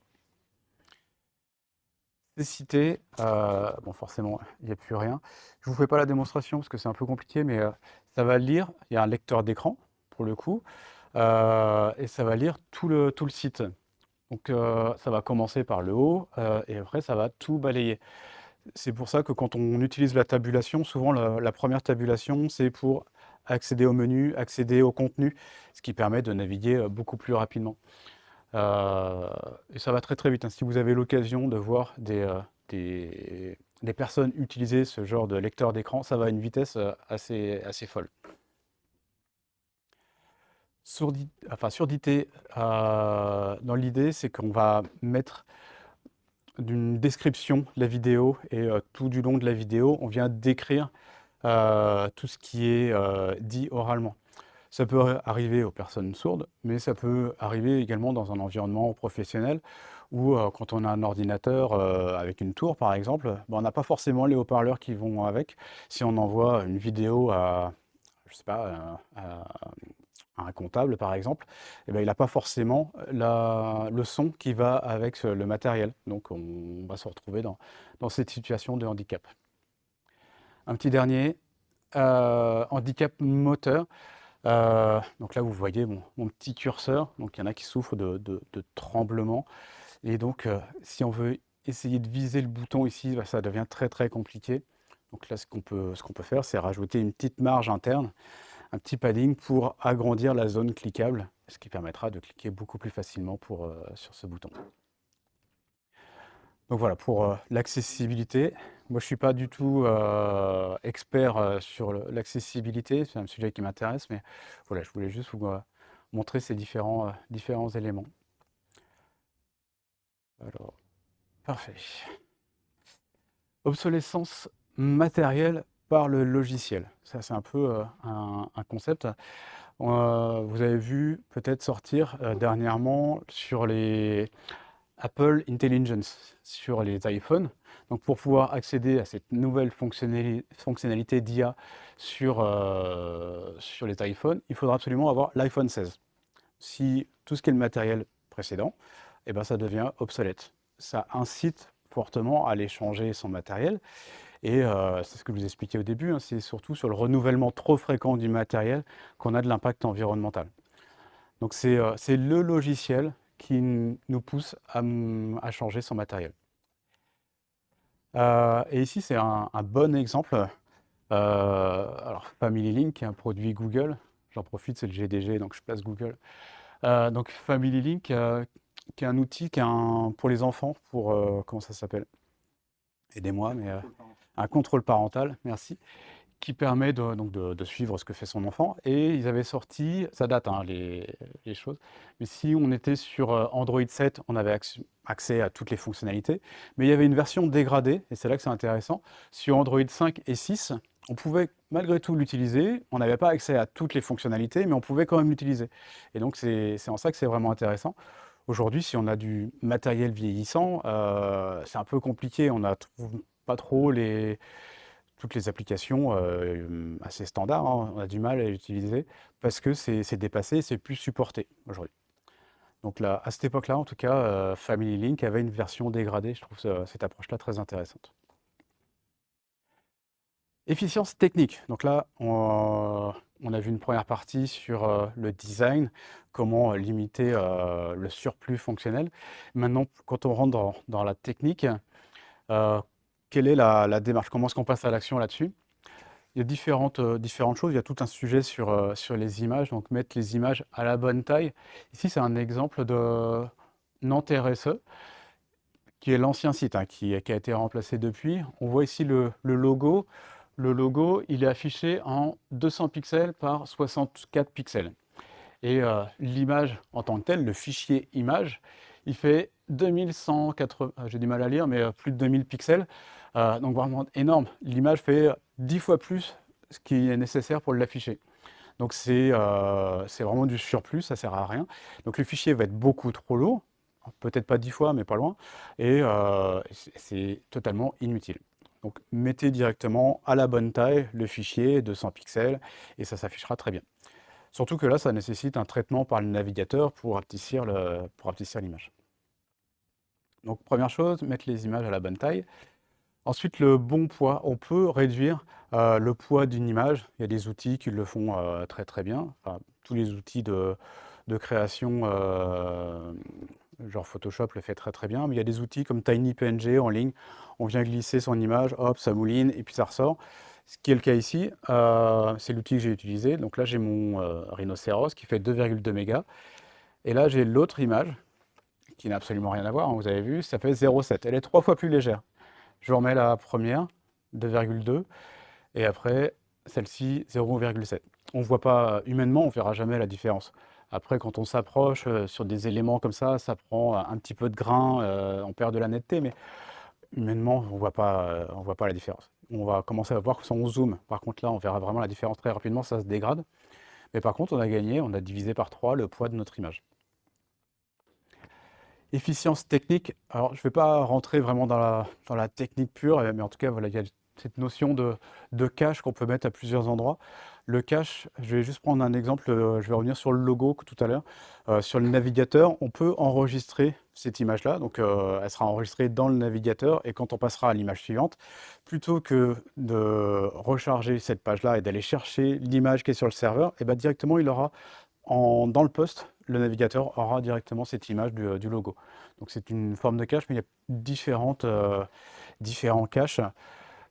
Cité, bon forcément, il n'y a plus rien. Je ne vous fais pas la démonstration parce que c'est un peu compliqué, mais ça va lire. Il y a un lecteur d'écran pour le coup, et ça va lire tout le site. Donc ça va commencer par le haut, et après ça va tout balayer. C'est pour ça que quand on utilise la tabulation, souvent la première tabulation, c'est pour accéder au menu, accéder au contenu, ce qui permet de naviguer beaucoup plus rapidement. Et ça va très très vite, hein. Si vous avez l'occasion de voir des personnes utiliser ce genre de lecteur d'écran, ça va à une vitesse assez folle. Surdité, dans l'idée, c'est qu'on va mettre d'une description de la vidéo et tout du long de la vidéo, on vient décrire tout ce qui est dit oralement. Ça peut arriver aux personnes sourdes, mais ça peut arriver également dans un environnement professionnel où quand on a un ordinateur avec une tour par exemple, ben, on n'a pas forcément les haut-parleurs qui vont avec. Si on envoie une vidéo à, je sais pas, à un comptable par exemple, eh ben, il n'a pas forcément le son qui va avec le matériel. Donc on va se retrouver dans cette situation de handicap. Un petit dernier, handicap moteur. Donc là, vous voyez mon petit curseur. Donc il y en a qui souffrent de tremblements. Et donc, si on veut essayer de viser le bouton ici, bah, ça devient très très compliqué. Donc là, ce qu'on peut faire, c'est rajouter une petite marge interne, un petit padding pour agrandir la zone cliquable, ce qui permettra de cliquer beaucoup plus facilement sur ce bouton. Donc voilà, pour l'accessibilité. Moi, je ne suis pas du tout expert sur l'accessibilité, c'est un sujet qui m'intéresse, mais voilà, je voulais juste vous montrer ces différents éléments. Alors, parfait. Obsolescence matérielle par le logiciel. Ça, c'est un peu un concept. Vous avez vu peut-être sortir dernièrement sur les Apple Intelligence sur les iPhones. Donc pour pouvoir accéder à cette nouvelle fonctionnalité d'IA sur les iPhones, il faudra absolument avoir l'iPhone 16. Si tout ce qui est le matériel précédent, eh ben ça devient obsolète. Ça incite fortement à aller changer son matériel. Et c'est ce que je vous expliquais au début, hein, c'est surtout sur le renouvellement trop fréquent du matériel qu'on a de l'impact environnemental. Donc c'est le logiciel qui nous pousse à changer son matériel. Et ici, c'est un bon exemple. Alors, Family Link, qui est un produit Google. J'en profite, c'est le GDG, donc je place Google. Donc, Family Link, qui est un outil pour les enfants, comment ça s'appelle? Aidez-moi, mais un contrôle parental, merci, qui permet de suivre ce que fait son enfant. Et ils avaient sorti, ça date hein, les choses, mais si on était sur Android 7, on avait accès à toutes les fonctionnalités, mais il y avait une version dégradée, et c'est là que c'est intéressant. Sur Android 5 et 6, on pouvait malgré tout l'utiliser, on n'avait pas accès à toutes les fonctionnalités, mais on pouvait quand même l'utiliser. Et donc c'est en ça que c'est vraiment intéressant. Aujourd'hui, si on a du matériel vieillissant, c'est un peu compliqué, on n'a pas trop toutes les applications assez standards, hein, on a du mal à les utiliser parce que c'est dépassé, c'est plus supporté aujourd'hui. Donc là, à cette époque-là, en tout cas, Family Link avait une version dégradée. Je trouve cette approche-là très intéressante. Efficience technique. Donc là, on a vu une première partie sur le design, comment limiter le surplus fonctionnel. Maintenant, quand on rentre dans la technique, euh, quelle est la démarche? Comment est-ce qu'on passe à l'action là-dessus? Il y a différentes choses. Il y a tout un sujet sur les images, donc mettre les images à la bonne taille. Ici, c'est un exemple de Nantes RSE, qui est l'ancien site, hein, qui a été remplacé depuis. On voit ici le logo. Le logo, il est affiché en 200 pixels par 64 pixels. Et l'image en tant que telle, le fichier image, il fait 2180, j'ai du mal à lire, mais plus de 2000 pixels, donc vraiment énorme. L'image fait 10 fois plus ce qui est nécessaire pour l'afficher. Donc c'est vraiment du surplus, ça sert à rien. Donc le fichier va être beaucoup trop lourd, peut-être pas 10 fois, mais pas loin, et c'est totalement inutile. Donc mettez directement à la bonne taille le fichier, 200 pixels, et ça s'affichera très bien. Surtout que là, ça nécessite un traitement par le navigateur pour rapetissir l'image. Donc première chose, mettre les images à la bonne taille. Ensuite, le bon poids. On peut réduire le poids d'une image. Il y a des outils qui le font très très bien. Enfin, tous les outils de création, genre Photoshop le fait très très bien. Mais il y a des outils comme TinyPNG en ligne. On vient glisser son image, hop, ça mouline et puis ça ressort. Ce qui est le cas ici, c'est l'outil que j'ai utilisé. Donc là, j'ai mon rhinocéros qui fait 2,2 mégas. Et là, j'ai l'autre image qui n'a absolument rien à voir, hein, vous avez vu, ça fait 0,7. Elle est 3 fois plus légère. Je remets la première, 2,2, et après, celle-ci, 0,7. On ne voit pas, humainement, on ne verra jamais la différence. Après, quand on s'approche sur des éléments comme ça prend un petit peu de grain, on perd de la netteté, mais humainement, on voit pas la différence. On va commencer à voir que si on zoom. Par contre, là, on verra vraiment la différence très rapidement, ça se dégrade. Mais par contre, on a gagné, on a divisé par 3 le poids de notre image. Efficience technique, alors je ne vais pas rentrer vraiment dans la technique pure, mais en tout cas, voilà, il y a cette notion de cache qu'on peut mettre à plusieurs endroits. Le cache, je vais juste prendre un exemple, je vais revenir sur le logo tout à l'heure. Sur le navigateur, on peut enregistrer cette image-là, donc elle sera enregistrée dans le navigateur, et quand on passera à l'image suivante, plutôt que de recharger cette page-là et d'aller chercher l'image qui est sur le serveur, et bien directement il aura dans le poste, le navigateur aura directement cette image du logo. Donc c'est une forme de cache, mais il y a différents caches.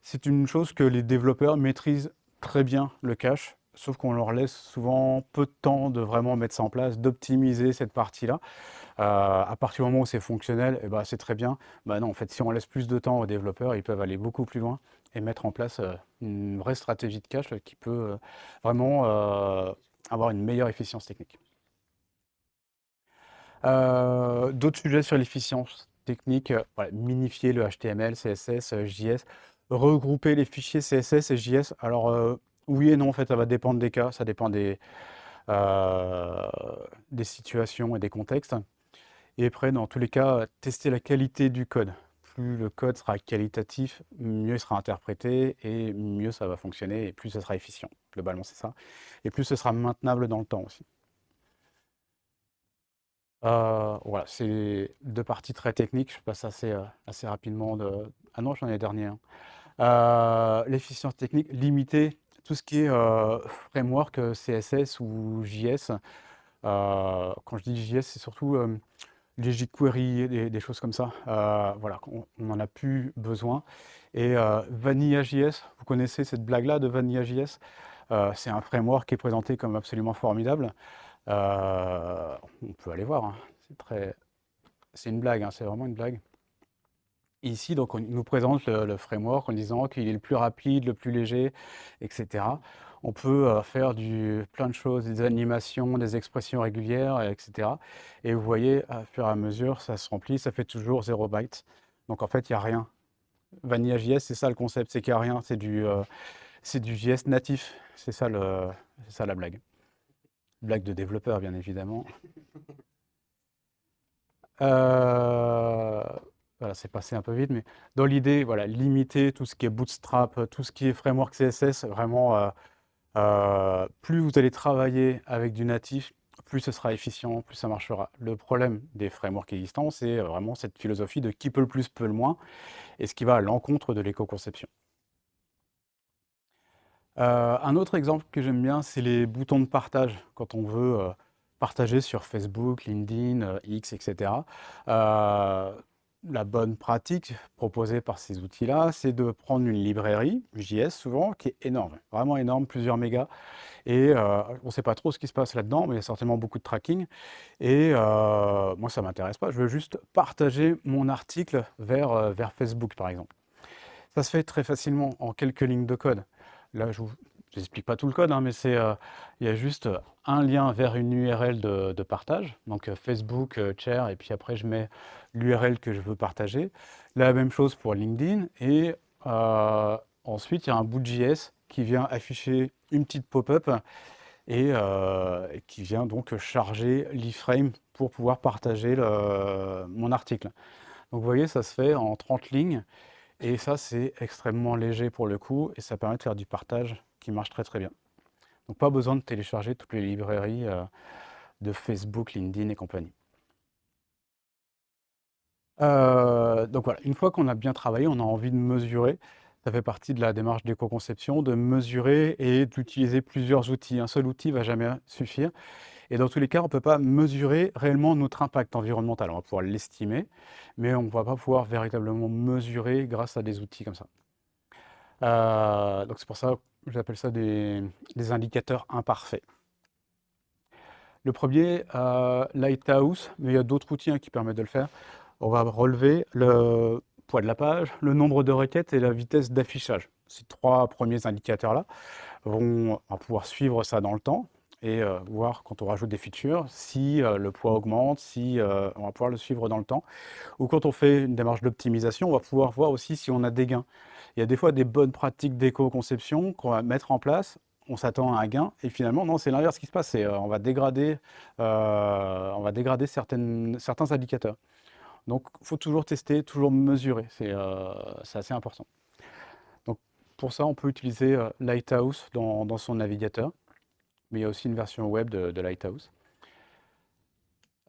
C'est une chose que les développeurs maîtrisent très bien, le cache, sauf qu'on leur laisse souvent peu de temps de vraiment mettre ça en place, d'optimiser cette partie-là. À partir du moment où c'est fonctionnel, eh ben, c'est très bien. Bah non, en fait, si on laisse plus de temps aux développeurs, ils peuvent aller beaucoup plus loin et mettre en place une vraie stratégie de cache qui peut vraiment avoir une meilleure efficience technique. D'autres sujets sur l'efficience technique, voilà, minifier le HTML, CSS, JS, regrouper les fichiers CSS et JS. Alors, oui et non, en fait, ça va dépendre des cas, ça dépend des situations et des contextes. Et après, dans tous les cas, tester la qualité du code. Plus le code sera qualitatif, mieux il sera interprété et mieux ça va fonctionner et plus ça sera efficient. Globalement, c'est ça. Et plus ce sera maintenable dans le temps aussi. Voilà, c'est deux parties très techniques. Je passe assez rapidement de. Ah non, j'en ai dernier, hein. L'efficience technique, limiter tout ce qui est framework CSS ou JS. Quand je dis JS, c'est surtout les jQuery, des choses comme ça. Voilà, on n'en a plus besoin. Et Vanilla.js, vous connaissez cette blague-là de Vanilla.js? C'est un framework qui est présenté comme absolument formidable. On peut aller voir, hein. C'est une blague, hein, c'est vraiment une blague. Ici, donc, il nous présente le framework en disant qu'il est le plus rapide, le plus léger, etc. On peut faire plein de choses, des animations, des expressions régulières, etc. Et vous voyez, à fur et à mesure, ça se remplit, ça fait toujours 0 byte. Donc en fait, il n'y a rien. Vanilla.js, c'est ça le concept, c'est qu'il n'y a rien, c'est du JS natif. C'est ça la blague. Blague de développeur, bien évidemment. Euh, voilà, c'est passé un peu vite, mais dans l'idée, voilà, limiter tout ce qui est Bootstrap, tout ce qui est framework CSS, vraiment, plus vous allez travailler avec du natif, plus ce sera efficient, plus ça marchera. Le problème des frameworks existants, c'est vraiment cette philosophie de qui peut le plus, peut le moins, et ce qui va à l'encontre de l'éco-conception. Un autre exemple que j'aime bien, c'est les boutons de partage. Quand on veut partager sur Facebook, LinkedIn, X, etc. Euh, la bonne pratique proposée par ces outils-là, c'est de prendre une librairie, JS souvent, qui est énorme, vraiment énorme, plusieurs mégas. Et on ne sait pas trop ce qui se passe là-dedans, mais il y a certainement beaucoup de tracking. Et moi, ça ne m'intéresse pas. Je veux juste partager mon article vers Facebook, par exemple. Ça se fait très facilement en quelques lignes de code. Là, je n'explique pas tout le code, hein, mais il y a juste un lien vers une URL de partage, donc Facebook, share, et puis après je mets l'URL que je veux partager. La même chose pour LinkedIn, et ensuite il y a un bout de JS qui vient afficher une petite pop-up et qui vient donc charger l'iframe pour pouvoir partager mon article. Donc vous voyez, ça se fait en 30 lignes, et ça c'est extrêmement léger pour le coup, et ça permet de faire du partage qui marche très très bien. Donc pas besoin de télécharger toutes les librairies de Facebook, LinkedIn et compagnie. Donc voilà, une fois qu'on a bien travaillé, on a envie de mesurer. Ça fait partie de la démarche d'éco-conception, de mesurer et d'utiliser plusieurs outils. Un seul outil ne va jamais suffire. Et dans tous les cas, on ne peut pas mesurer réellement notre impact environnemental. On va pouvoir l'estimer, mais on ne va pas pouvoir véritablement mesurer grâce à des outils comme ça. Donc c'est pour ça que j'appelle ça des indicateurs imparfaits. Le premier, Lighthouse, mais il y a d'autres outils qui permettent de le faire. On va relever le poids de la page, le nombre de requêtes et la vitesse d'affichage. Ces trois premiers indicateurs-là on va pouvoir suivre ça dans le temps et voir quand on rajoute des features, si le poids augmente, si on va pouvoir le suivre dans le temps. Ou quand on fait une démarche d'optimisation, on va pouvoir voir aussi si on a des gains. Il y a des fois des bonnes pratiques d'éco-conception qu'on va mettre en place, on s'attend à un gain, et finalement, non, c'est l'inverse qui se passe, on va dégrader certains indicateurs. Donc, il faut toujours tester, toujours mesurer, c'est assez important. Donc, pour ça, on peut utiliser Lighthouse dans son navigateur, mais il y a aussi une version web de Lighthouse.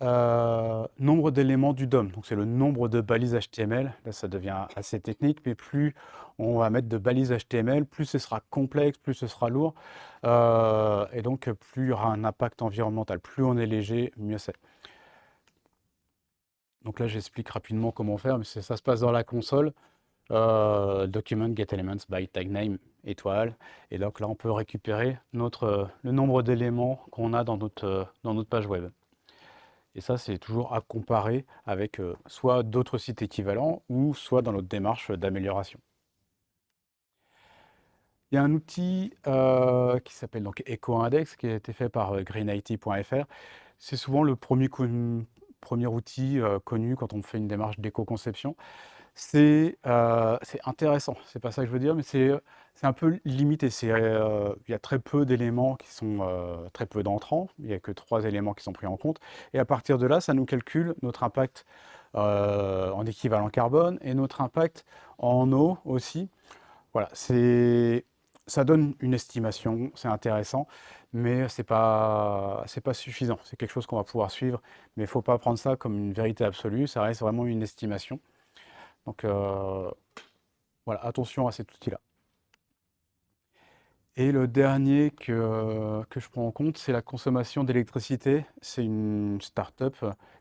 Nombre d'éléments du DOM, donc c'est le nombre de balises HTML. Là, ça devient assez technique, mais plus on va mettre de balises HTML, plus ce sera complexe, plus ce sera lourd, et donc plus il y aura un impact environnemental. Plus on est léger, mieux c'est. Donc là, j'explique rapidement comment faire, mais ça se passe dans la console. Document get elements by tag name étoile, et donc là, on peut récupérer le nombre d'éléments qu'on a dans notre page web. Et ça, c'est toujours à comparer avec soit d'autres sites équivalents ou soit dans notre démarche d'amélioration. Il y a un outil qui s'appelle donc EcoIndex, qui a été fait par greenIT.fr. C'est souvent le premier outil connu quand on fait une démarche d'éco-conception. C'est intéressant, c'est pas ça que je veux dire, mais c'est un peu limité. Il y a très peu d'éléments qui sont très peu d'entrants, il n'y a que 3 éléments qui sont pris en compte. Et à partir de là, ça nous calcule notre impact en équivalent carbone et notre impact en eau aussi. Voilà, ça donne une estimation, c'est intéressant, mais c'est pas suffisant. C'est quelque chose qu'on va pouvoir suivre, mais il ne faut pas prendre ça comme une vérité absolue, ça reste vraiment une estimation. Donc voilà, attention à cet outil-là. Et le dernier que je prends en compte, c'est la consommation d'électricité. C'est une start-up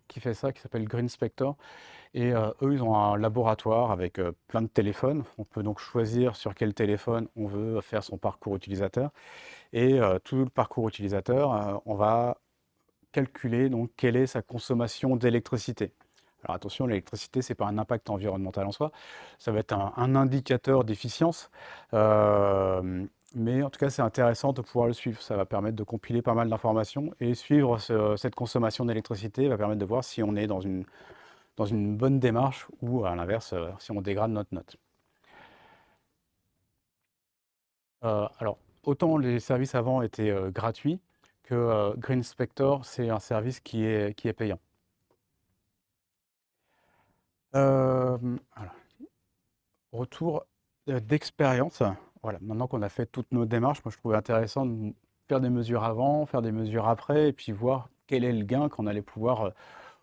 qui fait ça, qui s'appelle Green Spector. Et eux, ils ont un laboratoire avec plein de téléphones. On peut donc choisir sur quel téléphone on veut faire son parcours utilisateur. Et tout le parcours utilisateur, on va calculer donc quelle est sa consommation d'électricité. Alors attention, l'électricité, ce n'est pas un impact environnemental en soi, ça va être un indicateur d'efficience, mais en tout cas, c'est intéressant de pouvoir le suivre. Ça va permettre de compiler pas mal d'informations et suivre cette consommation d'électricité va permettre de voir si on est dans une bonne démarche ou à l'inverse, si on dégrade notre note. Alors, autant les services avant étaient gratuits, que Green Spector, c'est un service qui est payant. Alors, retour d'expérience. Voilà, maintenant qu'on a fait toutes nos démarches, moi je trouvais intéressant de faire des mesures avant, faire des mesures après, et puis voir quel est le gain qu'on allait pouvoir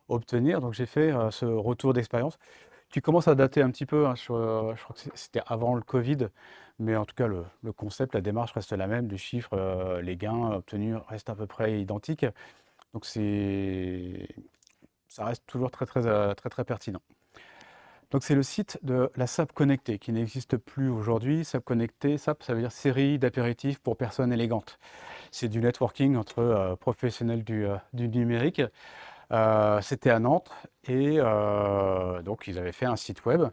obtenir. Donc j'ai fait ce retour d'expérience qui commence à dater un petit peu, hein, je crois que c'était avant le Covid, mais en tout cas le concept, la démarche reste la même, les chiffres, les gains obtenus restent à peu près identiques. Donc ça reste toujours très très, très, très pertinent. Donc c'est le site de la SAP Connectée qui n'existe plus aujourd'hui. SAP Connectée, SAP, ça veut dire série d'apéritifs pour personnes élégantes. C'est du networking entre professionnels du numérique. C'était à Nantes et donc ils avaient fait un site web.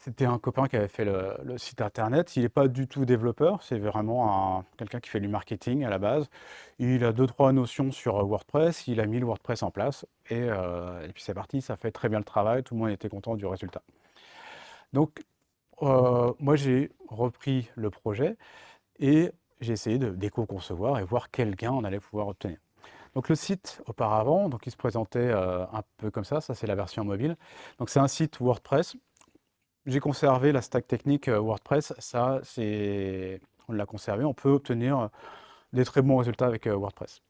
C'était un copain qui avait fait le site internet. Il n'est pas du tout développeur, c'est vraiment quelqu'un qui fait du marketing à la base. Il a deux, trois notions sur WordPress, il a mis le WordPress en place et puis c'est parti, ça fait très bien le travail, tout le monde était content du résultat. Donc moi j'ai repris le projet et j'ai essayé d'éco-concevoir et voir quel gain on allait pouvoir obtenir. Donc le site auparavant, donc il se présentait un peu comme ça c'est la version mobile. Donc c'est un site WordPress. J'ai conservé la stack technique WordPress, on l'a conservé, on peut obtenir des très bons résultats avec WordPress.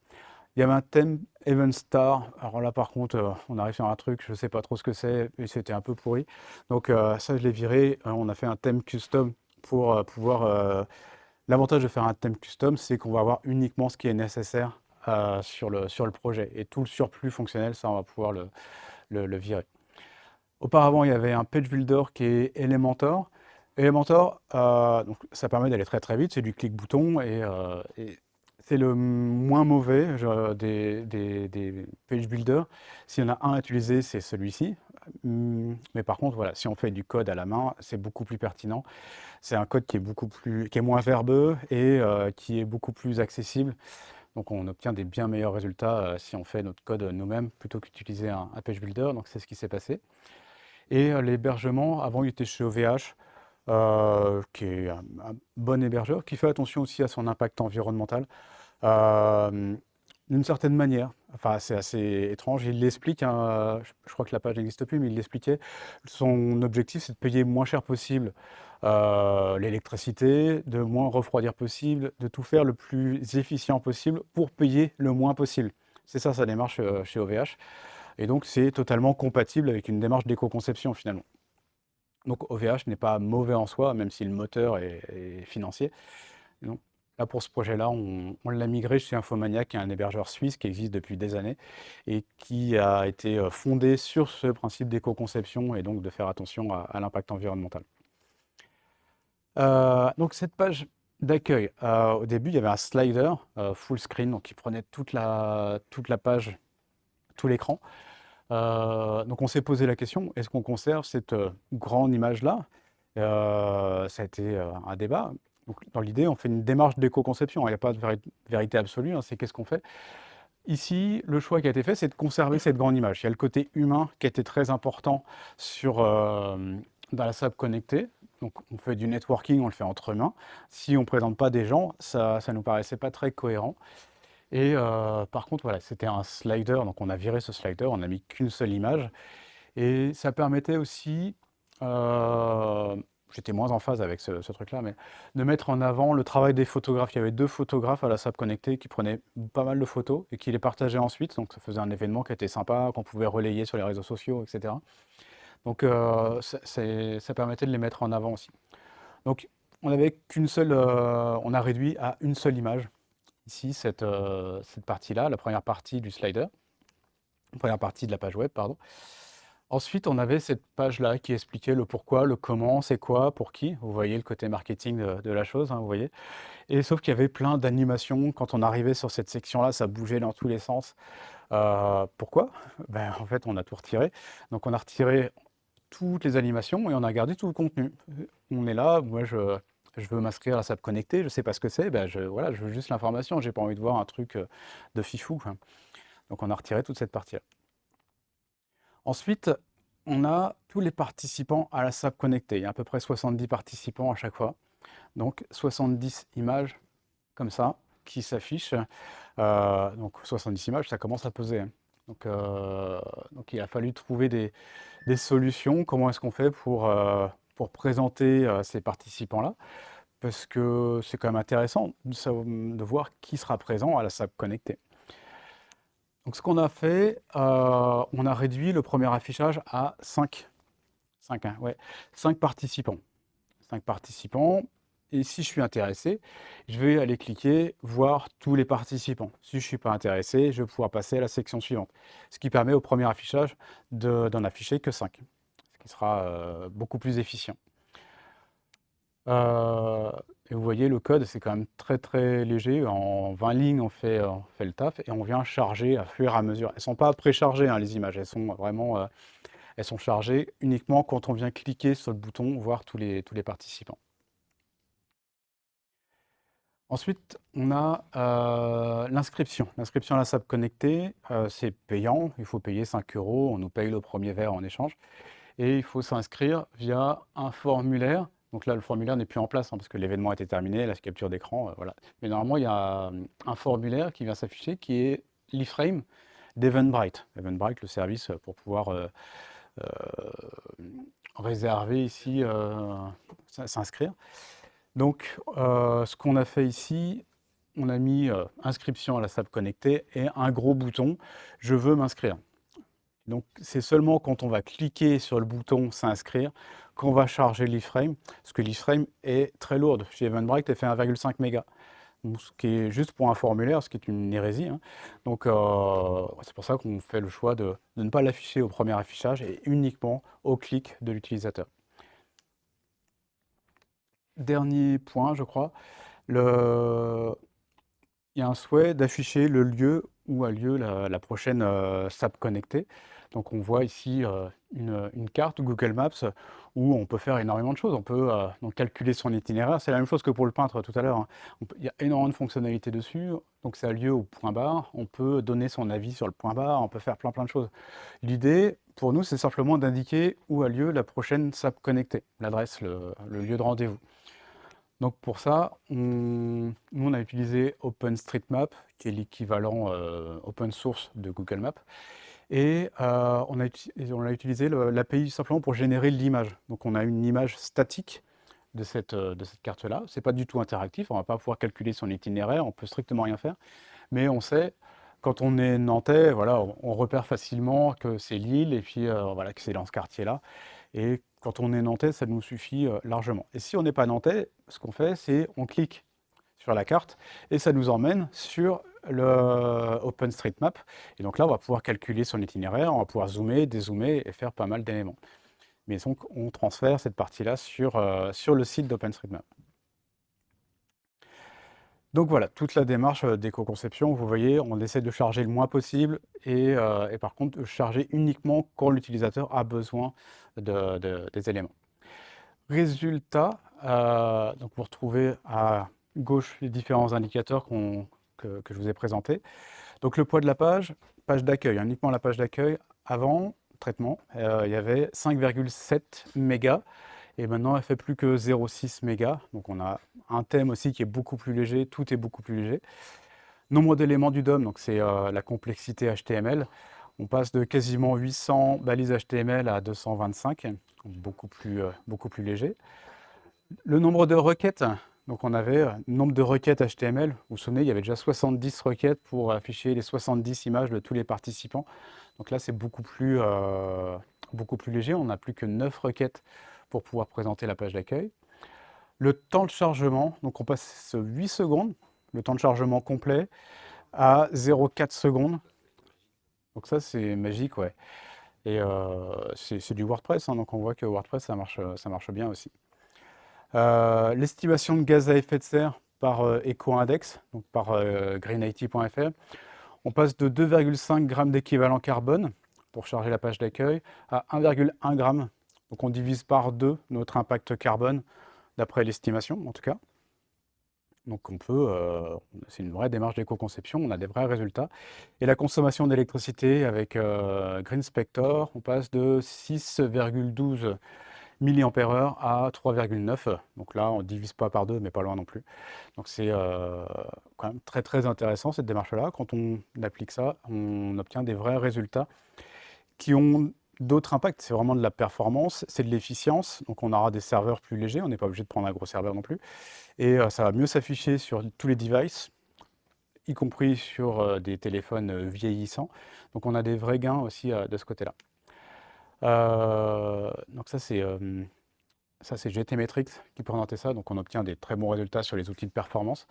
Il y avait un thème Event Star, alors là par contre on arrive sur un truc, je ne sais pas trop ce que c'est, et c'était un peu pourri. Donc ça je l'ai viré, on a fait un thème custom pour pouvoir... L'avantage de faire un thème custom, c'est qu'on va avoir uniquement ce qui est nécessaire sur le projet, et tout le surplus fonctionnel, ça on va pouvoir le virer. Auparavant, il y avait un page builder qui est Elementor. Elementor, donc ça permet d'aller très très vite, c'est du clic-bouton et c'est le moins mauvais des page builders. S'il y en a un à utiliser, c'est celui-ci. Mais par contre, voilà, si on fait du code à la main, c'est beaucoup plus pertinent. C'est un code qui est moins verbeux et qui est beaucoup plus accessible. Donc on obtient des bien meilleurs résultats si on fait notre code nous-mêmes plutôt qu'utiliser un page builder. Donc c'est ce qui s'est passé. Et l'hébergement, avant, il était chez OVH, qui est un bon hébergeur, qui fait attention aussi à son impact environnemental, euh, d'une certaine manière. Enfin, c'est assez étrange. Il l'explique, hein, je crois que la page n'existe plus, mais il l'expliquait. Son objectif, c'est de payer moins cher possible l'électricité, de moins refroidir possible, de tout faire le plus efficient possible pour payer le moins possible. C'est ça sa démarche chez OVH. Et donc, c'est totalement compatible avec une démarche d'éco-conception finalement. Donc, OVH n'est pas mauvais en soi, même si le moteur est financier. Et donc, là, pour ce projet-là, on l'a migré chez Infomania, qui est un hébergeur suisse qui existe depuis des années et qui a été fondé sur ce principe d'éco-conception et donc de faire attention à l'impact environnemental. Donc, cette page d'accueil, au début, il y avait un slider full screen, donc qui prenait toute la page, tout l'écran. Donc on s'est posé la question, est-ce qu'on conserve cette grande image-là? Ça a été un débat. Donc, dans l'idée, on fait une démarche d'éco-conception. Il n'y a pas de vérité absolue, hein, c'est qu'est-ce qu'on fait. Ici, le choix qui a été fait, c'est de conserver cette grande image. Il y a le côté humain qui était très important dans la SAP connectée. Donc on fait du networking, on le fait entre humains. Si on ne présente pas des gens, ça ne nous paraissait pas très cohérent. Et par contre, voilà, c'était un slider, donc on a viré ce slider, on n'a mis qu'une seule image. Et ça permettait aussi, j'étais moins en phase avec ce truc-là, mais de mettre en avant le travail des photographes. Il y avait deux photographes à la SAP Connectée qui prenaient pas mal de photos et qui les partageaient ensuite. Donc ça faisait un événement qui était sympa, qu'on pouvait relayer sur les réseaux sociaux, etc. Donc ça permettait de les mettre en avant aussi. Donc on avait qu'une seule, on a réduit à une seule image. Ici, cette partie-là, la première partie du slider, la première partie de la page web, pardon. Ensuite, on avait cette page-là qui expliquait le pourquoi, le comment, c'est quoi, pour qui. Vous voyez le côté marketing de la chose, hein, vous voyez. Et sauf qu'il y avait plein d'animations. Quand on arrivait sur cette section-là, ça bougeait dans tous les sens. Pourquoi? Ben, en fait, on a tout retiré. Donc, on a retiré toutes les animations et on a gardé tout le contenu. On est là, moi, je veux m'inscrire à la SAP Connectée, je ne sais pas ce que c'est, ben voilà, je veux juste l'information, j'ai pas envie de voir un truc de fifou, hein. Donc, on a retiré toute cette partie-là. Ensuite, on a tous les participants à la SAP Connectée. Il y a à peu près 70 participants à chaque fois. Donc 70 images comme ça qui s'affichent. Donc 70 images, ça commence à peser, hein. Donc il a fallu trouver des solutions. Comment est-ce qu'on fait pour présenter ces participants-là? Parce que c'est quand même intéressant de voir qui sera présent à la SAP Connectée. Donc ce qu'on a fait, on a réduit le premier affichage à 5. 5, hein, ouais. 5 participants. 5 participants. Et si je suis intéressé, je vais aller cliquer voir tous les participants. Si je ne suis pas intéressé, je vais pouvoir passer à la section suivante. Ce qui permet au premier affichage d'en afficher que 5, ce qui sera beaucoup plus efficient. Et vous voyez, le code, c'est quand même très très léger. En 20 lignes, on fait le taf et on vient charger à fur et à mesure. Elles ne sont pas préchargées, hein, les images. Elles sont vraiment elles sont chargées uniquement quand on vient cliquer sur le bouton, voir tous les participants. Ensuite, on a l'inscription. L'inscription à la SAP connectée, c'est payant. Il faut payer 5 euros. On nous paye le premier verre en échange. Et il faut s'inscrire via un formulaire. Donc là, le formulaire n'est plus en place, hein, parce que l'événement était terminé, la capture d'écran, voilà. Mais normalement, il y a un formulaire qui vient s'afficher qui est l'e-frame d'Eventbrite. Eventbrite, le service pour pouvoir euh, réserver ici, s'inscrire. Donc, ce qu'on a fait ici, on a mis inscription à la SAP connectée et un gros bouton je veux m'inscrire. Donc, c'est seulement quand on va cliquer sur le bouton s'inscrire qu'on va charger l'e-frame, parce que l'e-frame est très lourde. Chez Eventbrite, elle fait 1,5 mégas, ce qui est juste pour un formulaire, ce qui est une hérésie, hein. Donc, c'est pour ça qu'on fait le choix de ne pas l'afficher au premier affichage et uniquement au clic de l'utilisateur. Dernier point, je crois, il y a un souhait d'afficher le lieu où a lieu la prochaine SAP connectée. Donc on voit ici une carte Google Maps où on peut faire énormément de choses. On peut donc calculer son itinéraire. C'est la même chose que pour le peintre tout à l'heure, hein. Il y a énormément de fonctionnalités dessus. Donc ça a lieu au point barre. On peut donner son avis sur le point barre. On peut faire plein de choses. L'idée pour nous, c'est simplement d'indiquer où a lieu la prochaine SAP connectée, l'adresse, le lieu de rendez-vous. Donc pour ça, nous on a utilisé OpenStreetMap, qui est l'équivalent open source de Google Maps, et on a utilisé l'API simplement pour générer l'image. Donc on a une image statique de cette carte-là. C'est pas du tout interactif, on va pas pouvoir calculer son itinéraire, on peut strictement rien faire, mais on sait, quand on est nantais, voilà, on repère facilement que c'est Lille et puis voilà, que c'est dans ce quartier-là. Et quand on est nantais, ça nous suffit largement. Et si on n'est pas nantais, ce qu'on fait, c'est on clique sur la carte et ça nous emmène sur le OpenStreetMap. Et donc là, on va pouvoir calculer son itinéraire, on va pouvoir zoomer, dézoomer et faire pas mal d'éléments. Mais donc, on transfère cette partie-là sur le site d'OpenStreetMap. Donc voilà, toute la démarche d'éco-conception, vous voyez, on essaie de charger le moins possible et par contre, de charger uniquement quand l'utilisateur a besoin des éléments. Résultat, donc vous retrouvez à gauche les différents indicateurs que je vous ai présentés. Donc le poids de la page d'accueil, hein, uniquement la page d'accueil, avant traitement, il y avait 5,7 mégas. Et maintenant, elle fait plus que 0,6 mégas. Donc on a un thème aussi qui est beaucoup plus léger, tout est beaucoup plus léger. Nombre d'éléments du DOM, donc c'est la complexité HTML. On passe de quasiment 800 balises HTML à 225, beaucoup plus léger. Le nombre de requêtes, donc on avait nombre de requêtes HTML. Vous vous souvenez, il y avait déjà 70 requêtes pour afficher les 70 images de tous les participants. Donc là, c'est beaucoup plus léger. On n'a plus que 9 requêtes pour pouvoir présenter la page d'accueil. Le temps de chargement, donc on passe 8 secondes, le temps de chargement complet, à 0,4 secondes. Donc ça, c'est magique, ouais. Et c'est du WordPress, hein, donc on voit que WordPress, ça marche bien aussi. L'estimation de gaz à effet de serre par EcoIndex, donc par greenIT.fr, on passe de 2,5 grammes d'équivalent carbone pour charger la page d'accueil à 1,1 gramme. Donc on divise par 2 notre impact carbone, d'après l'estimation en tout cas. Donc c'est une vraie démarche d'éco-conception, on a des vrais résultats. Et la consommation d'électricité avec Green Spector, on passe de 6,12 mAh à 3,9. Donc là, on ne divise pas par 2, mais pas loin non plus. Donc c'est quand même très intéressant cette démarche-là. Quand on applique ça, on obtient des vrais résultats qui ont d'autres impacts. C'est vraiment de la performance, c'est de l'efficience. Donc on aura des serveurs plus légers, on n'est pas obligé de prendre un gros serveur non plus. Et ça va mieux s'afficher sur tous les devices, y compris sur des téléphones vieillissants. Donc on a des vrais gains aussi de ce côté-là. Donc ça c'est GTmetrix qui présentait ça. Donc on obtient des très bons résultats sur les outils de performance,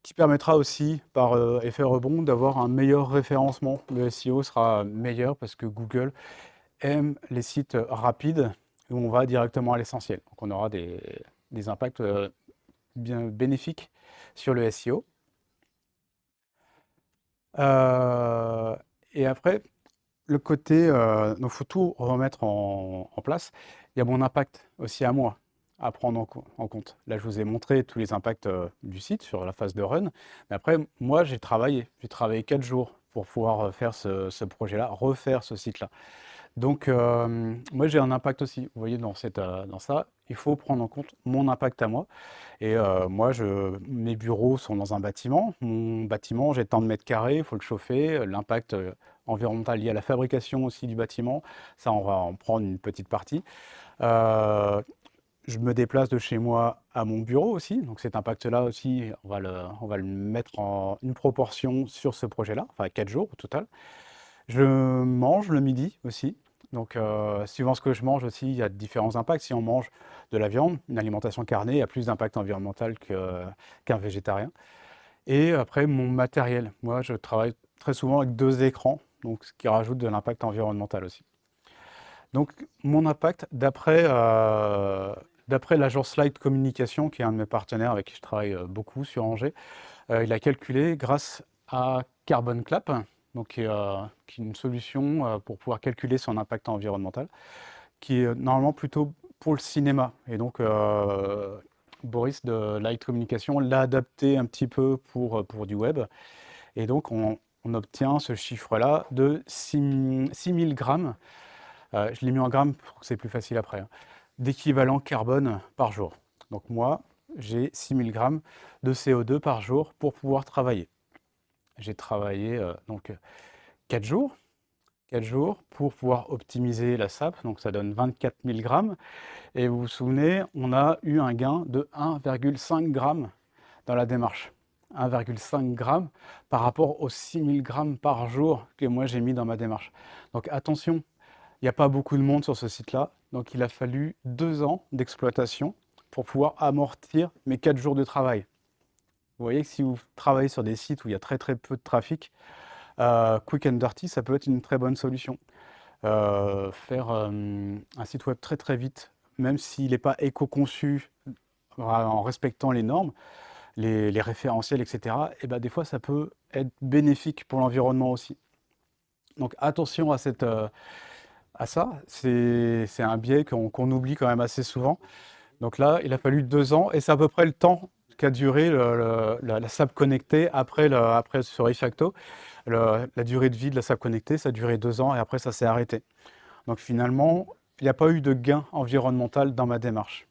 qui permettra aussi, par effet rebond, d'avoir un meilleur référencement. Le SEO sera meilleur parce que Google aime les sites rapides où on va directement à l'essentiel. Donc on aura des impacts bien bénéfiques sur le SEO. Et après, le côté, donc faut tout remettre en place. Il y a mon impact aussi à moi à prendre en compte. Là, je vous ai montré tous les impacts du site sur la phase de run. Mais après, moi, j'ai travaillé. J'ai travaillé 4 jours pour pouvoir faire ce projet-là, refaire ce site-là. Donc, moi, j'ai un impact aussi. Vous voyez, dans ça, il faut prendre en compte mon impact à moi. Et moi, mes bureaux sont dans un bâtiment. Mon bâtiment, j'ai tant de mètres carrés, il faut le chauffer. L'impact environnemental lié à la fabrication aussi du bâtiment, ça, on va en prendre une petite partie. Euh, je me déplace de chez moi à mon bureau aussi. Donc cet impact-là aussi, on va le mettre en une proportion sur ce projet-là, enfin 4 jours au total. Je mange le midi aussi. Donc, suivant ce que je mange aussi, il y a différents impacts. Si on mange de la viande, une alimentation carnée a plus d'impact environnemental qu'un végétarien. Et après, mon matériel. Moi, je travaille très souvent avec 2 écrans, donc ce qui rajoute de l'impact environnemental aussi. Donc, mon impact, d'après l'agence Light Communication, qui est un de mes partenaires avec qui je travaille beaucoup sur Angers, il a calculé grâce à Carbon Clap, donc qui est une solution pour pouvoir calculer son impact environnemental, qui est normalement plutôt pour le cinéma. Et donc, Boris de Light Communication l'a adapté un petit peu pour du web. Et donc, on obtient ce chiffre-là de 6000 grammes. Je l'ai mis en grammes pour que c'est plus facile après, hein, d'équivalent carbone par jour. Donc moi, j'ai 6000 grammes de CO2 par jour pour pouvoir travailler. J'ai travaillé donc 4 jours, 4 jours pour pouvoir optimiser la SAP, donc ça donne 24 000 grammes. Et vous vous souvenez, on a eu un gain de 1,5 g dans la démarche. 1,5 g par rapport aux 6000 grammes par jour que moi j'ai mis dans ma démarche. Donc attention, il n'y a pas beaucoup de monde sur ce site-là, donc il a fallu 2 ans d'exploitation pour pouvoir amortir mes 4 jours de travail. Vous voyez que si vous travaillez sur des sites où il y a très très peu de trafic, Quick and Dirty, ça peut être une très bonne solution. Faire un site web très très vite, même s'il n'est pas éco-conçu en respectant les normes, les référentiels, etc., et ben, des fois ça peut être bénéfique pour l'environnement aussi. Donc attention à ça, c'est un biais qu'on oublie quand même assez souvent. Donc là, il a fallu 2 ans et c'est à peu près le temps qu'a duré la SAP connectée après sur Refacto. La durée de vie de la SAP connectée, ça a duré 2 ans et après ça s'est arrêté. Donc finalement, il n'y a pas eu de gain environnemental dans ma démarche.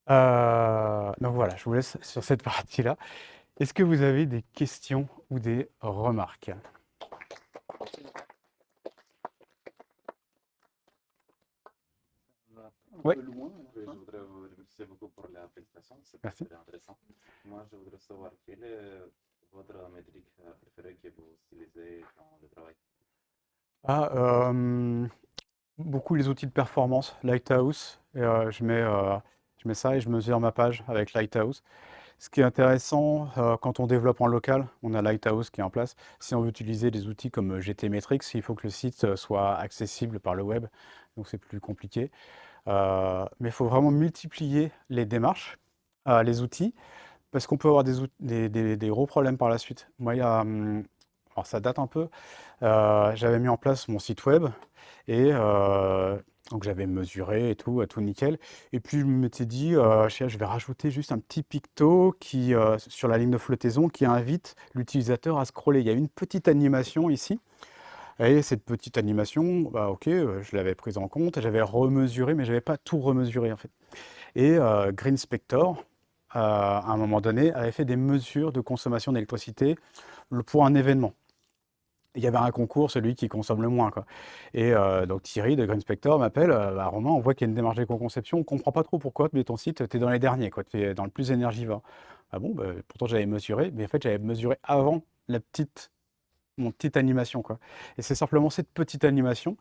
Donc voilà, je vous laisse sur cette partie-là. Est-ce que vous avez des questions ou des remarques? Un Oui, peu loin. Oui, je voudrais vous remercier beaucoup pour la présentation, c'était merci. très intéressant. Moi, je voudrais savoir quelle est votre métrique préférée que vous utilisez dans le travail. Ah, beaucoup les outils de performance, Lighthouse. Et, je mets ça et je mesure ma page avec Lighthouse. Ce qui est intéressant, quand on développe en local, on a Lighthouse qui est en place. Si on veut utiliser des outils comme GTmetrix, il faut que le site soit accessible par le web, donc c'est plus compliqué. Mais il faut vraiment multiplier les démarches, les outils, parce qu'on peut avoir des gros problèmes par la suite. Moi, alors ça date un peu, j'avais mis en place mon site web et donc j'avais mesuré et tout nickel. Et puis je m'étais dit, je vais rajouter juste un petit picto sur la ligne de flottaison qui invite l'utilisateur à scroller. Il y a une petite animation ici. Et cette petite animation, bah, ok, je l'avais prise en compte, j'avais remesuré, mais je n'avais pas tout remesuré en fait. Et GreenSpector, à un moment donné, avait fait des mesures de consommation d'électricité pour un événement. Il y avait un concours, celui qui consomme le moins, quoi. Et donc Thierry de GreenSpector m'appelle, bah, Romain, on voit qu'il y a une démarche d'éco-conception, on ne comprend pas trop pourquoi, mais ton site, tu es dans les derniers, quoi, tu es dans le plus énergivore. Ah bon, bah, pourtant j'avais mesuré, mais en fait j'avais mesuré avant mon petite animation, quoi. Et c'est simplement cette petite animation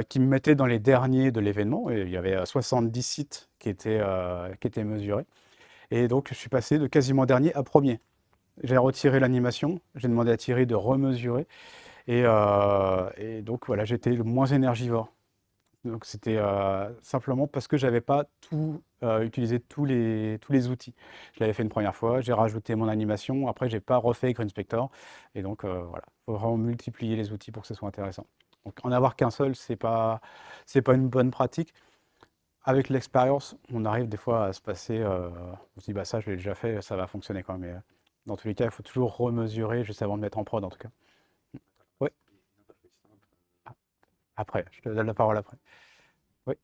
qui me mettait dans les derniers de l'événement. Et il y avait 70 sites qui étaient mesurés. Et donc, je suis passé de quasiment dernier à premier. J'ai retiré l'animation, j'ai demandé à Thierry de remesurer. Et donc, voilà, j'étais le moins énergivore. Donc c'était simplement parce que j'avais pas utilisé tous les outils. Je l'avais fait une première fois, j'ai rajouté mon animation, après j'ai pas refait Green Spector. Et donc voilà, il faut vraiment multiplier les outils pour que ce soit intéressant. Donc en avoir qu'un seul, c'est pas une bonne pratique. Avec l'expérience, on arrive des fois à se passer, on se dit bah ça je l'ai déjà fait, ça va fonctionner quoi. Mais dans tous les cas, il faut toujours remesurer juste avant de mettre en prod en tout cas. Oui, Une autre question. après, je te donne la parole après. Oui.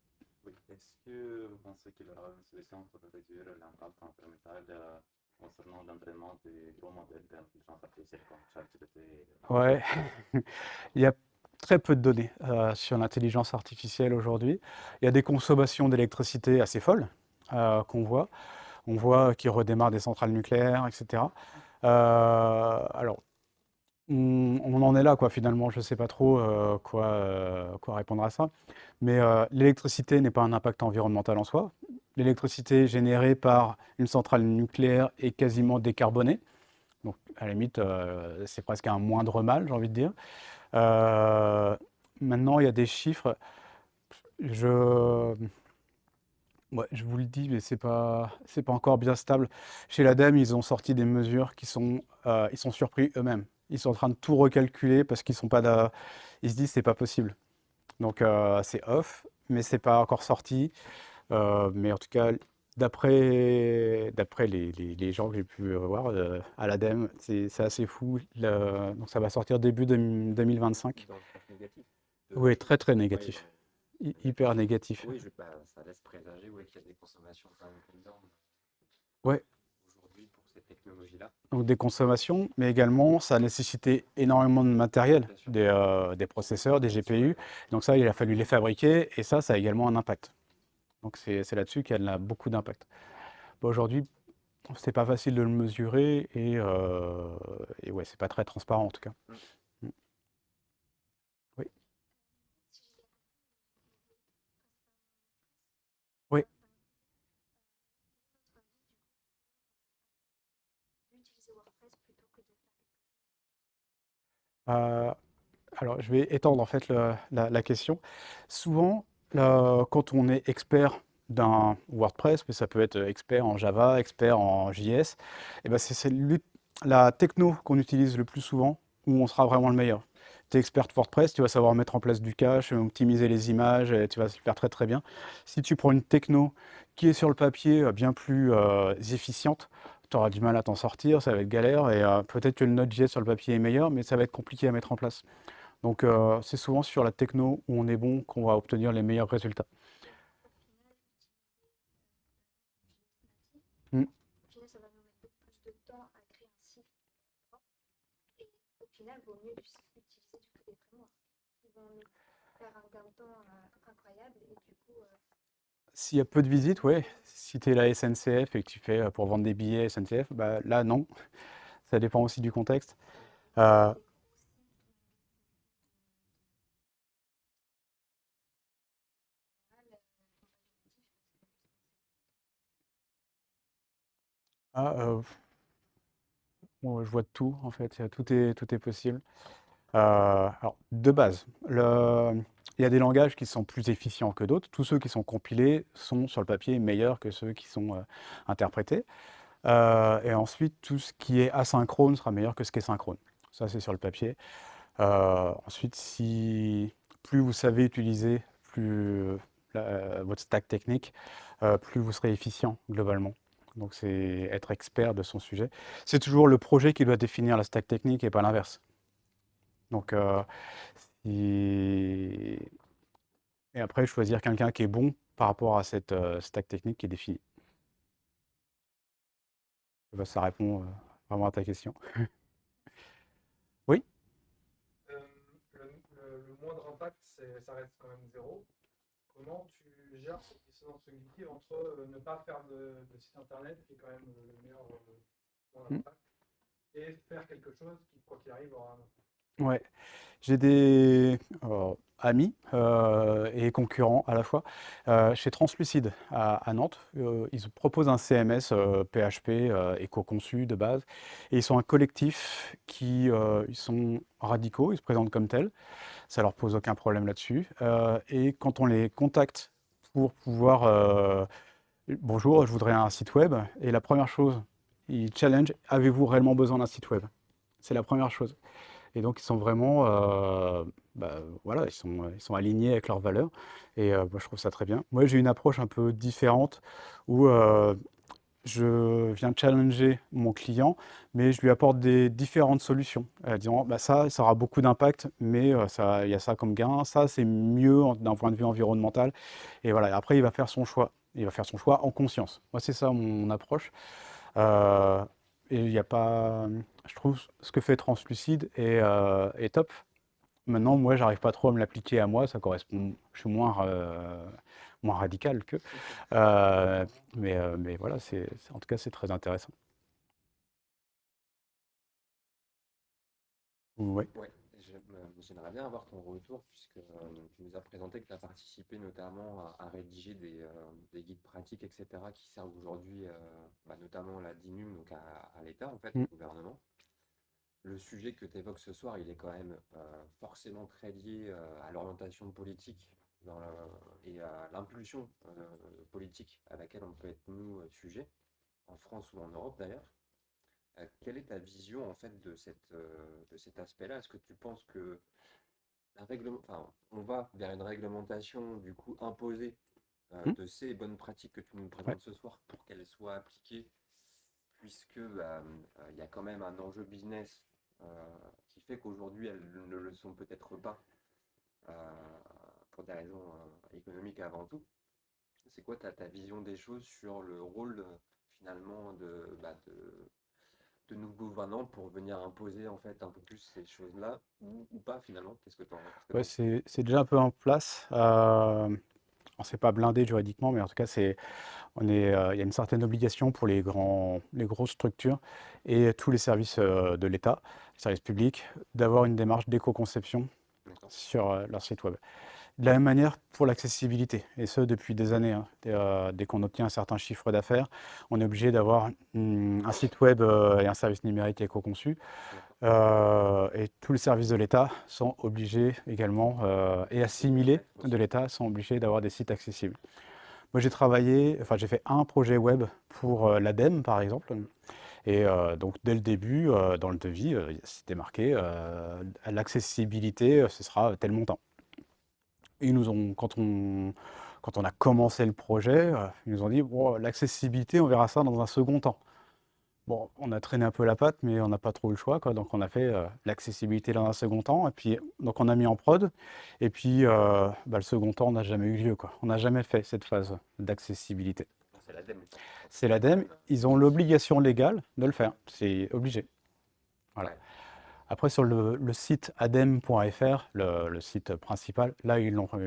Oui, est-ce que vous pensez qu'il y aura une solution pour réduire l'impact environnemental concernant l'entraînement des gros modèles d'intelligence artificielle comme ChatGPT? Ouais, il y a très peu de données sur l'intelligence artificielle aujourd'hui. Il y a des consommations d'électricité assez folles qu'on voit. On voit qu'ils redémarrent des centrales nucléaires, etc. Alors, on en est là, quoi, finalement. Je ne sais pas trop quoi répondre à ça. Mais l'électricité n'est pas un impact environnemental en soi. L'électricité générée par une centrale nucléaire est quasiment décarbonée. Donc, à la limite, c'est presque un moindre mal, j'ai envie de dire. Euh, Maintenant, il y a des chiffres. Je, ouais, je vous le dis, mais c'est pas encore bien stable. Chez l'ADEME, ils ont sorti des mesures ils sont surpris eux-mêmes. Ils sont en train de tout recalculer parce qu'ils sont pas ils se disent c'est pas possible. Donc c'est off, mais c'est pas encore sorti. Mais en tout cas, d'après les gens que j'ai pu voir à l'ADEME, c'est assez fou. Donc ça va sortir début 2025. Dans le sens négatif. Oui, très très Ouais, négatif. Hyper négatif. oui, ça laisse présager ouais, qu'il y a des consommations quand même énormes Ouais, aujourd'hui pour ces technologies-là. donc des consommations, mais également ça a nécessité énormément de matériel, Bien sûr. des processeurs, des GPU. Donc ça, il a fallu les fabriquer et ça a également un impact. Donc c'est là-dessus qu'elle a beaucoup d'impact. Bon, aujourd'hui, c'est pas facile de le mesurer et ouais, c'est pas très transparent en tout cas. Mm. Mm. Oui, oui. Euh, alors, je vais étendre en fait la question. Souvent, quand on est expert d'un WordPress, mais ça peut être expert en Java, expert en JS, et ben c'est la techno qu'on utilise le plus souvent où on sera vraiment le meilleur. Tu es expert WordPress, tu vas savoir mettre en place du cache, optimiser les images, et tu vas le faire très très bien. Si tu prends une techno qui est sur le papier bien plus efficiente, tu auras du mal à t'en sortir, ça va être galère, et peut-être que le Node.js sur le papier est meilleur, mais ça va être compliqué à mettre en place. Donc c'est souvent sur la techno où on est bon qu'on va obtenir les meilleurs résultats. Mm. Au final, ça va nous mettre beaucoup plus de temps à créer un site propre. Et au final, il vaut mieux utiliser du coup des frameworks qui vont nous faire un gain de temps incroyable. Et du coup, S'il y a peu de visites, ouais. Si tu es la SNCF et que tu fais pour vendre des billets SNCF, bah, là non. Ça dépend aussi du contexte. Euh, ah, bon, je vois de tout en fait. Tout est possible. Alors, de base, il y a des langages qui sont plus efficients que d'autres. Tous ceux qui sont compilés sont sur le papier meilleurs que ceux qui sont interprétés. Et ensuite, tout ce qui est asynchrone sera meilleur que ce qui est synchrone. Ça, c'est sur le papier. Ensuite, si plus vous savez utiliser votre stack technique, plus vous serez efficient globalement. Donc, c'est être expert de son sujet. C'est toujours le projet qui doit définir la stack technique et pas l'inverse. Donc, si- et après, choisir quelqu'un qui est bon par rapport à cette stack technique qui est définie. Je sais pas si ça répond vraiment à ta question. Oui? Euh, le moindre impact, ça reste quand même zéro. Comment tu gères cette dissonance cognitive entre ne pas faire de site internet, qui est quand même le meilleur moindre Mm. impact, et faire quelque chose qui, quoi qu'il arrive, aura un impact? Ouais. J'ai des amis et concurrents à la fois chez Translucide à Nantes. Ils proposent un CMS PHP éco-conçu de base. Et ils sont un collectif ils sont radicaux, ils se présentent comme tels. ça leur pose aucun problème là-dessus. Et quand on les contacte pour pouvoir bonjour, je voudrais un site web. Et la première chose, ils challenge, avez-vous réellement besoin d'un site web? C'est la première chose. Et donc, ils sont vraiment, voilà, ils sont alignés avec leurs valeurs. Et moi, je trouve ça très bien. Moi, j'ai une approche un peu différente où je viens challenger mon client, mais je lui apporte des différentes solutions. Disant, bah, ça aura beaucoup d'impact, mais il y a ça comme gain. Ça, c'est mieux d'un point de vue environnemental. Et voilà, après, il va faire son choix. Il va faire son choix en conscience. Moi, c'est ça mon approche. Euh, et il n'y a pas. Je trouve ce que fait Translucide est top. Maintenant, moi, j'arrive pas trop à me l'appliquer à moi. Ça correspond. Je suis moins radical que. Euh, mais voilà, en tout cas, c'est très intéressant. Ouais. Ouais, j'aimerais bien avoir ton retour puisque tu nous as présenté que tu as participé notamment à rédiger des guides pratiques, etc., qui servent aujourd'hui notamment la DINUM, donc à l'État, en fait, au Mm. gouvernement. Le sujet que tu évoques ce soir, il est quand même forcément très lié à l'orientation politique et à l'impulsion politique à laquelle on peut être, nous, sujet, en France ou en Europe d'ailleurs. Quelle est ta vision en fait de cet aspect-là? Est-ce que tu penses que on va vers une réglementation du coup imposée Mm. de ces bonnes pratiques que tu nous Ouais. présentes ce soir pour qu'elles soient appliquées, puisque il y a quand même un enjeu business qui fait qu'aujourd'hui elles ne le sont peut-être pas euh, pour des raisons économiques avant tout. C'est quoi ta vision des choses sur le rôle finalement de nos gouvernants pour venir imposer en fait un peu plus ces choses-là ou pas finalement? Ouais, c'est déjà un peu en place. On s'est pas blindé juridiquement, mais en tout cas, il y a une certaine obligation pour les grosses structures et tous les services de l'État, les services publics, d'avoir une démarche d'éco-conception D'accord. sur leur site web. De la même manière pour l'accessibilité, et ce depuis des années, hein. Dès qu'on obtient un certain chiffre d'affaires, on est obligé d'avoir un site web et un service numérique éco-conçu. D'accord. Et tous les services de l'État sont obligés également, et assimilés de l'État, sont obligés d'avoir des sites accessibles. Moi, j'ai fait un projet web pour l'ADEME, par exemple. Et donc, dès le début, dans le devis, c'était marqué l'accessibilité, ce sera tel montant. Et quand on a commencé le projet, ils nous ont dit, bon, l'accessibilité, on verra ça dans un second temps. Bon, on a traîné un peu la patte, mais on n'a pas trop eu le choix, quoi. Donc on a fait l'accessibilité dans un second temps, et puis donc on a mis en prod, et puis le second temps n'a jamais eu lieu, quoi. On n'a jamais fait cette phase d'accessibilité. C'est l'ADEME. C'est l'ADEME, ils ont l'obligation légale de le faire, c'est obligé. Voilà. Ouais. Après sur le site adem.fr, le site principal, là ils l'ont fait.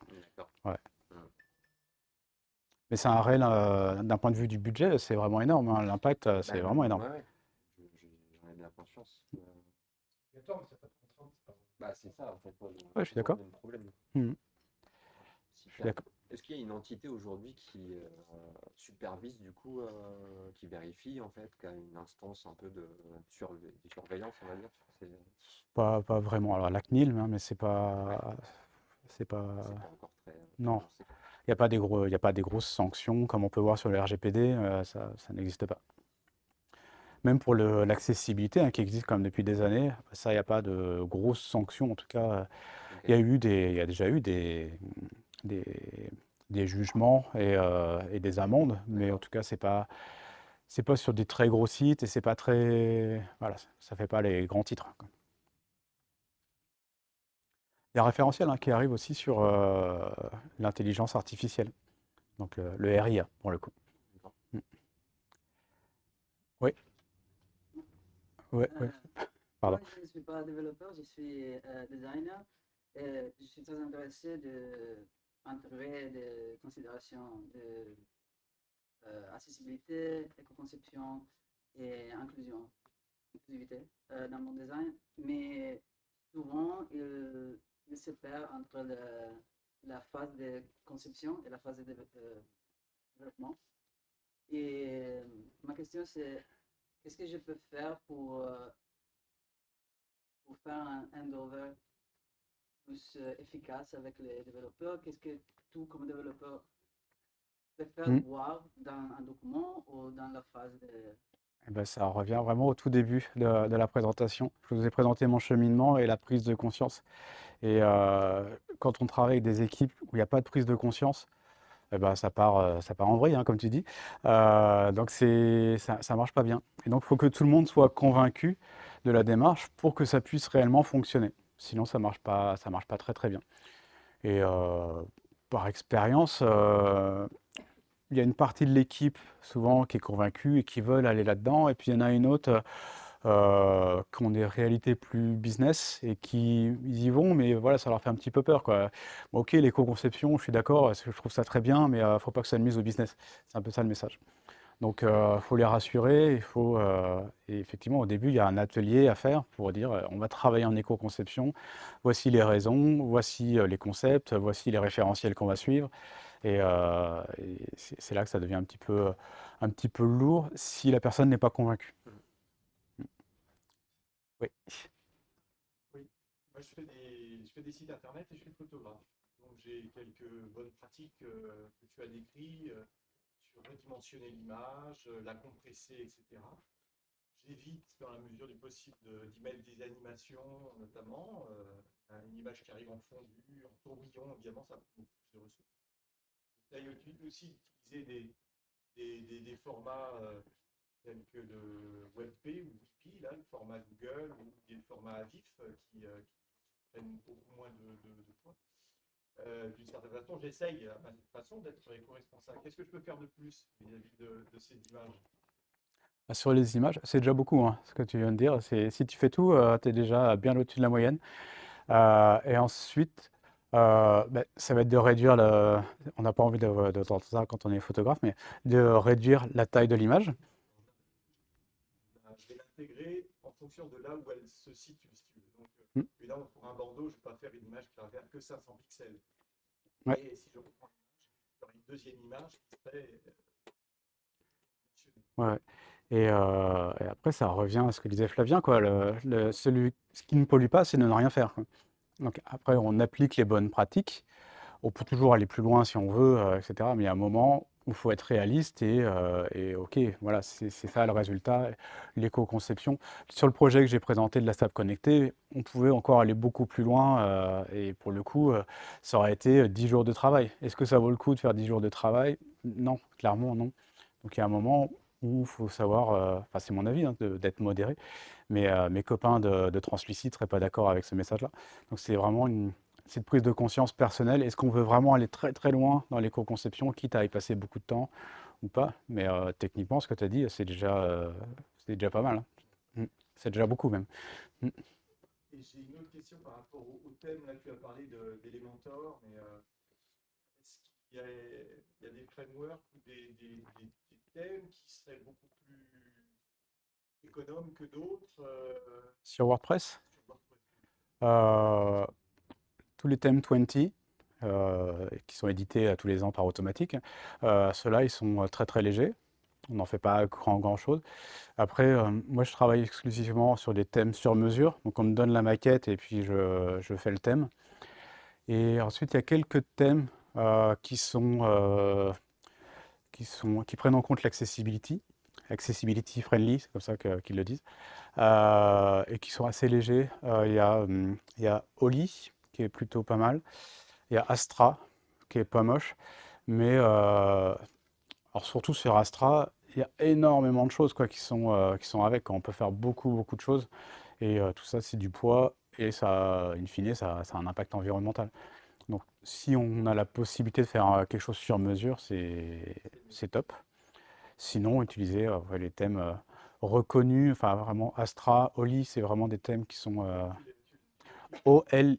D'accord. Ouais. Mm. Mais c'est un réel, d'un point de vue du budget, c'est vraiment énorme, hein. L'impact, c'est vraiment énorme. Ouais. J'en ai bien conscience. Obligatoire, mais ça n'a pas de contrainte, c'est pas C'est ça en fait, Ouais, je suis d'accord. le problème. Mhm. Je suis Super. d'accord. Est-ce qu'il y a une entité aujourd'hui qui supervise du coup, qui vérifie en fait, qui a une instance un peu de surveillance, on va dire, sur ces... Pas vraiment. Alors la CNIL, hein, mais Ouais, c'est pas, c'est pas encore très non, avancé. il y a pas des grosses sanctions comme on peut voir sur le RGPD, ça n'existe pas. Même pour l'accessibilité, hein, qui existe quand même depuis des années, ça, il n'y a pas de grosses sanctions. En tout cas, Ok. il y a déjà eu des, des jugements et des amendes, mais en D'accord. tout cas, c'est pas sur des très gros sites et c'est pas très, voilà, ça fait pas les grands titres, quoi. Il y a un référentiel, hein, qui arrive aussi sur l'intelligence artificielle, donc le RIA pour le coup. D'accord. Mm. Oui, oui, oui, pardon. Moi, je ne suis pas développeur, je suis designer. Et je suis très intéressé d'intégrer des considérations de accessibilité, éco-conception et inclusivité dans mon design. Mais souvent, il se perd entre la phase de conception et la phase de développement. Et ma question, c'est qu'est-ce que je peux faire pour faire un handover plus efficace avec les développeurs? Qu'est-ce que tout, comme développeur, préfère Mm. voir dans un document ou dans la phase de... Eh ben, ça revient vraiment au tout début de la présentation. Je vous ai présenté mon cheminement et la prise de conscience. Et quand on travaille avec des équipes où il n'y a pas de prise de conscience, eh ben, ça part en vrille, hein, comme tu dis. Donc ça marche pas bien. Et donc il faut que tout le monde soit convaincu de la démarche pour que ça puisse réellement fonctionner. Sinon, ça marche pas très très bien. Et par expérience, il y a une partie de l'équipe souvent qui est convaincue et qui veulent aller là-dedans, et puis il y en a une autre qui ont des réalités plus business et qui ils y vont, mais voilà, ça leur fait un petit peu peur, quoi. Bon, ok, l'éco-conception, je suis d'accord, je trouve ça très bien, mais faut pas que ça nuise au business. C'est un peu ça le message. Donc, faut les rassurer. Et effectivement, au début, il y a un atelier à faire pour dire, on va travailler en éco-conception. Voici les raisons, voici les concepts, voici les référentiels qu'on va suivre. Et c'est là que ça devient un petit peu lourd si la personne n'est pas convaincue. Oui. Oui, moi je fais des sites internet et je suis photographe. Donc j'ai quelques bonnes pratiques que tu as décrites sur redimensionner l'image, la compresser, etc. J'évite dans la mesure du possible d'y mettre des animations, notamment une image qui arrive en fondu, en tourbillon, évidemment, ça prend beaucoup plus de ressources. J'essaye aussi d'utiliser des formats tels que le WebP ou Wiki, là, le format Google ou des formats vifs qui prennent beaucoup moins de points. D'une certaine façon, j'essaye à ma façon d'être éco-responsable. Qu'est-ce que je peux faire de plus vis-à-vis de ces images? Sur les images, c'est déjà beaucoup, hein, ce que tu viens de dire. Si tu fais tout, tu es déjà bien au-dessus de la moyenne. Et ensuite, ça va être de réduire on n'a pas envie d'entendre ça quand on est photographe, mais de réduire la taille de l'image. Je vais l'intégrer en fonction de là où elle se situe, si tu veux. Donc, Mm. évidemment, pour un Bordeaux, je ne vais pas faire une image qui va faire que 500 pixels. Ouais. Et si je reprends l'image, il y aura une deuxième image qui serait Ouais. Et après, ça revient à ce que disait Flavien, quoi. Ce qui ne pollue pas, c'est de ne rien faire, quoi. Donc après, on applique les bonnes pratiques. On peut toujours aller plus loin si on veut, etc. Mais il y a un moment où il faut être réaliste et OK, voilà, c'est ça le résultat, l'éco-conception. Sur le projet que j'ai présenté de la SAP connectée, on pouvait encore aller beaucoup plus loin, et pour le coup, ça aurait été 10 jours de travail. Est-ce que ça vaut le coup de faire 10 jours de travail? Non, clairement non. Donc il y a un moment où il faut savoir, enfin c'est mon avis, hein, d'être modéré, mais mes copains de Translucide ne seraient pas d'accord avec ce message-là. Donc c'est vraiment cette prise de conscience personnelle. Est-ce qu'on veut vraiment aller très très loin dans l'éco-conception, quitte à y passer beaucoup de temps ou pas? Mais techniquement, ce que tu as dit, c'est déjà pas mal, hein. Mm. C'est déjà beaucoup même. Mm. Et j'ai une autre question par rapport au thème. Là, tu as parlé d'Elementor, mais est-ce qu'il y a des frameworks ou des thèmes qui seraient beaucoup plus économes que d'autres Sur WordPress, sur WordPress? euh, tous les thèmes 20, qui sont édités tous les ans par Automatic, ceux-là, ils sont très très légers. On n'en fait pas grand chose. Après, moi, je travaille exclusivement sur des thèmes sur mesure. Donc, on me donne la maquette et puis je fais le thème. Et ensuite, il y a quelques thèmes qui prennent en compte accessibility friendly, c'est comme ça qu'ils le disent, et qui sont assez légers. Il y a Oli, qui est plutôt pas mal. Il y a Astra, qui est pas moche. Mais alors surtout sur Astra, il y a énormément de choses, quoi, qui sont avec, quoi. On peut faire beaucoup de choses. Et tout ça, c'est du poids. Et ça, in fine, ça a un impact environnemental. Donc, si on a la possibilité de faire quelque chose sur mesure, c'est top. Sinon, utiliser ouais, les thèmes reconnus, enfin vraiment Astra, Oli, c'est vraiment des thèmes qui sont O-L,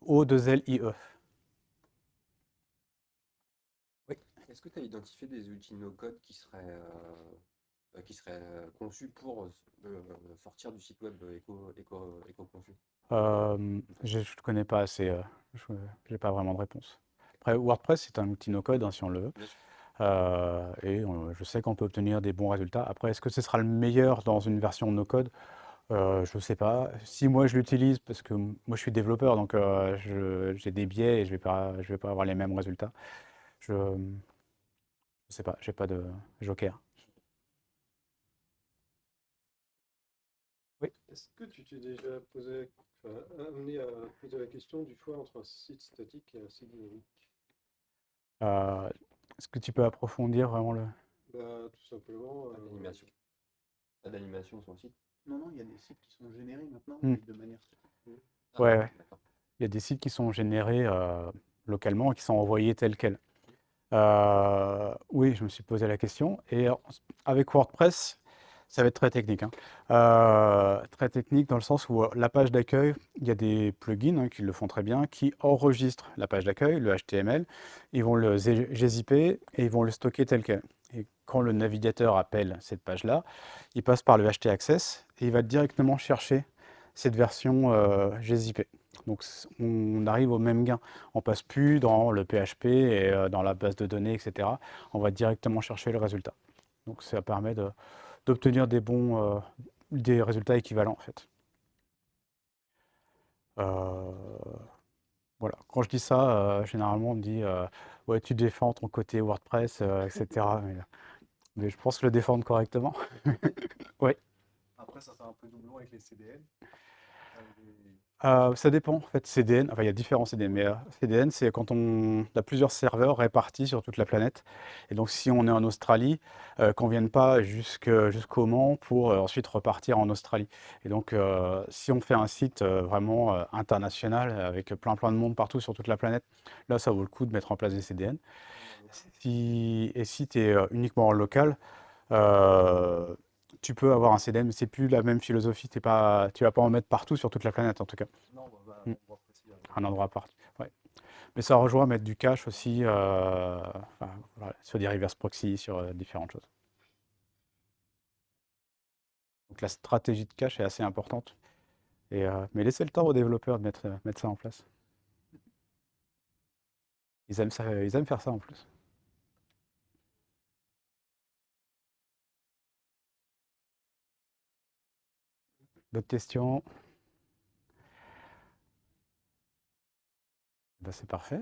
O-2-L-I-E. Oui. Est-ce que tu as identifié des outils no-code qui seraient conçus pour sortir du site web éco-conçu? Je ne connais pas assez, je n'ai pas vraiment de réponse. Après, WordPress, c'est un outil no-code, hein, si on le veut. Bien sûr. Je sais qu'on peut obtenir des bons résultats. Après, est-ce que ce sera le meilleur dans une version no-code? Je sais pas. Si moi je l'utilise, parce que moi je suis développeur, donc j'ai des biais et je vais pas avoir les mêmes résultats. Je ne sais pas, j'ai pas de joker. Oui. Est-ce que tu t'es déjà amené à poser la question du choix entre un site statique et un site dynamique? Est-ce que tu peux approfondir vraiment le... Bah, tout simplement, Pas d'animation. Pas d'animation sur le site. Non, non, il y a des sites qui sont générés maintenant Hmm. de manière statique. Ah, Ouais, ouais. d'accord. Il y a des sites qui sont générés localement et qui sont envoyés tels quels. Oui, je me suis posé la question. Et avec WordPress, ça va être très technique, hein. Très technique dans le sens où la page d'accueil, il y a des plugins qui le font très bien, qui enregistrent la page d'accueil, le HTML, ils vont le gzip et ils vont le stocker tel quel. Et quand le navigateur appelle cette page-là, il passe par le htaccess et il va directement chercher cette version gzip. Donc on arrive au même gain. On passe plus dans le PHP et dans la base de données, etc. On va directement chercher le résultat. Donc ça permet d'obtenir des résultats équivalents en fait. Euh, voilà. Quand je dis ça, généralement on me dit ouais, tu défends ton côté WordPress, etc. Mais je pense le défendre correctement. Oui. Après, ça fait un peu doublon avec les CDN. Ça dépend en fait. CDN, enfin il y a différents CDN, mais CDN c'est quand on a plusieurs serveurs répartis sur toute la planète. Et donc si on est en Australie, qu'on ne vienne pas jusqu'au Mans pour ensuite repartir en Australie. Et donc si on fait un site vraiment international avec plein de monde partout sur toute la planète, là ça vaut le coup de mettre en place des CDN. Si tu es uniquement en local, euh, tu peux avoir un CDN, mais c'est plus la même philosophie. Tu vas pas en mettre partout sur toute la planète en tout cas. Non, Mm. on va préciser. Un endroit à part. Ouais. Mais ça rejoint à mettre du cache aussi enfin, voilà, sur des reverse proxy, sur différentes choses. Donc la stratégie de cache est assez importante. Mais laissez le temps aux développeurs de mettre ça en place. Ils aiment faire ça en plus. D'autres questions? Ben, c'est parfait.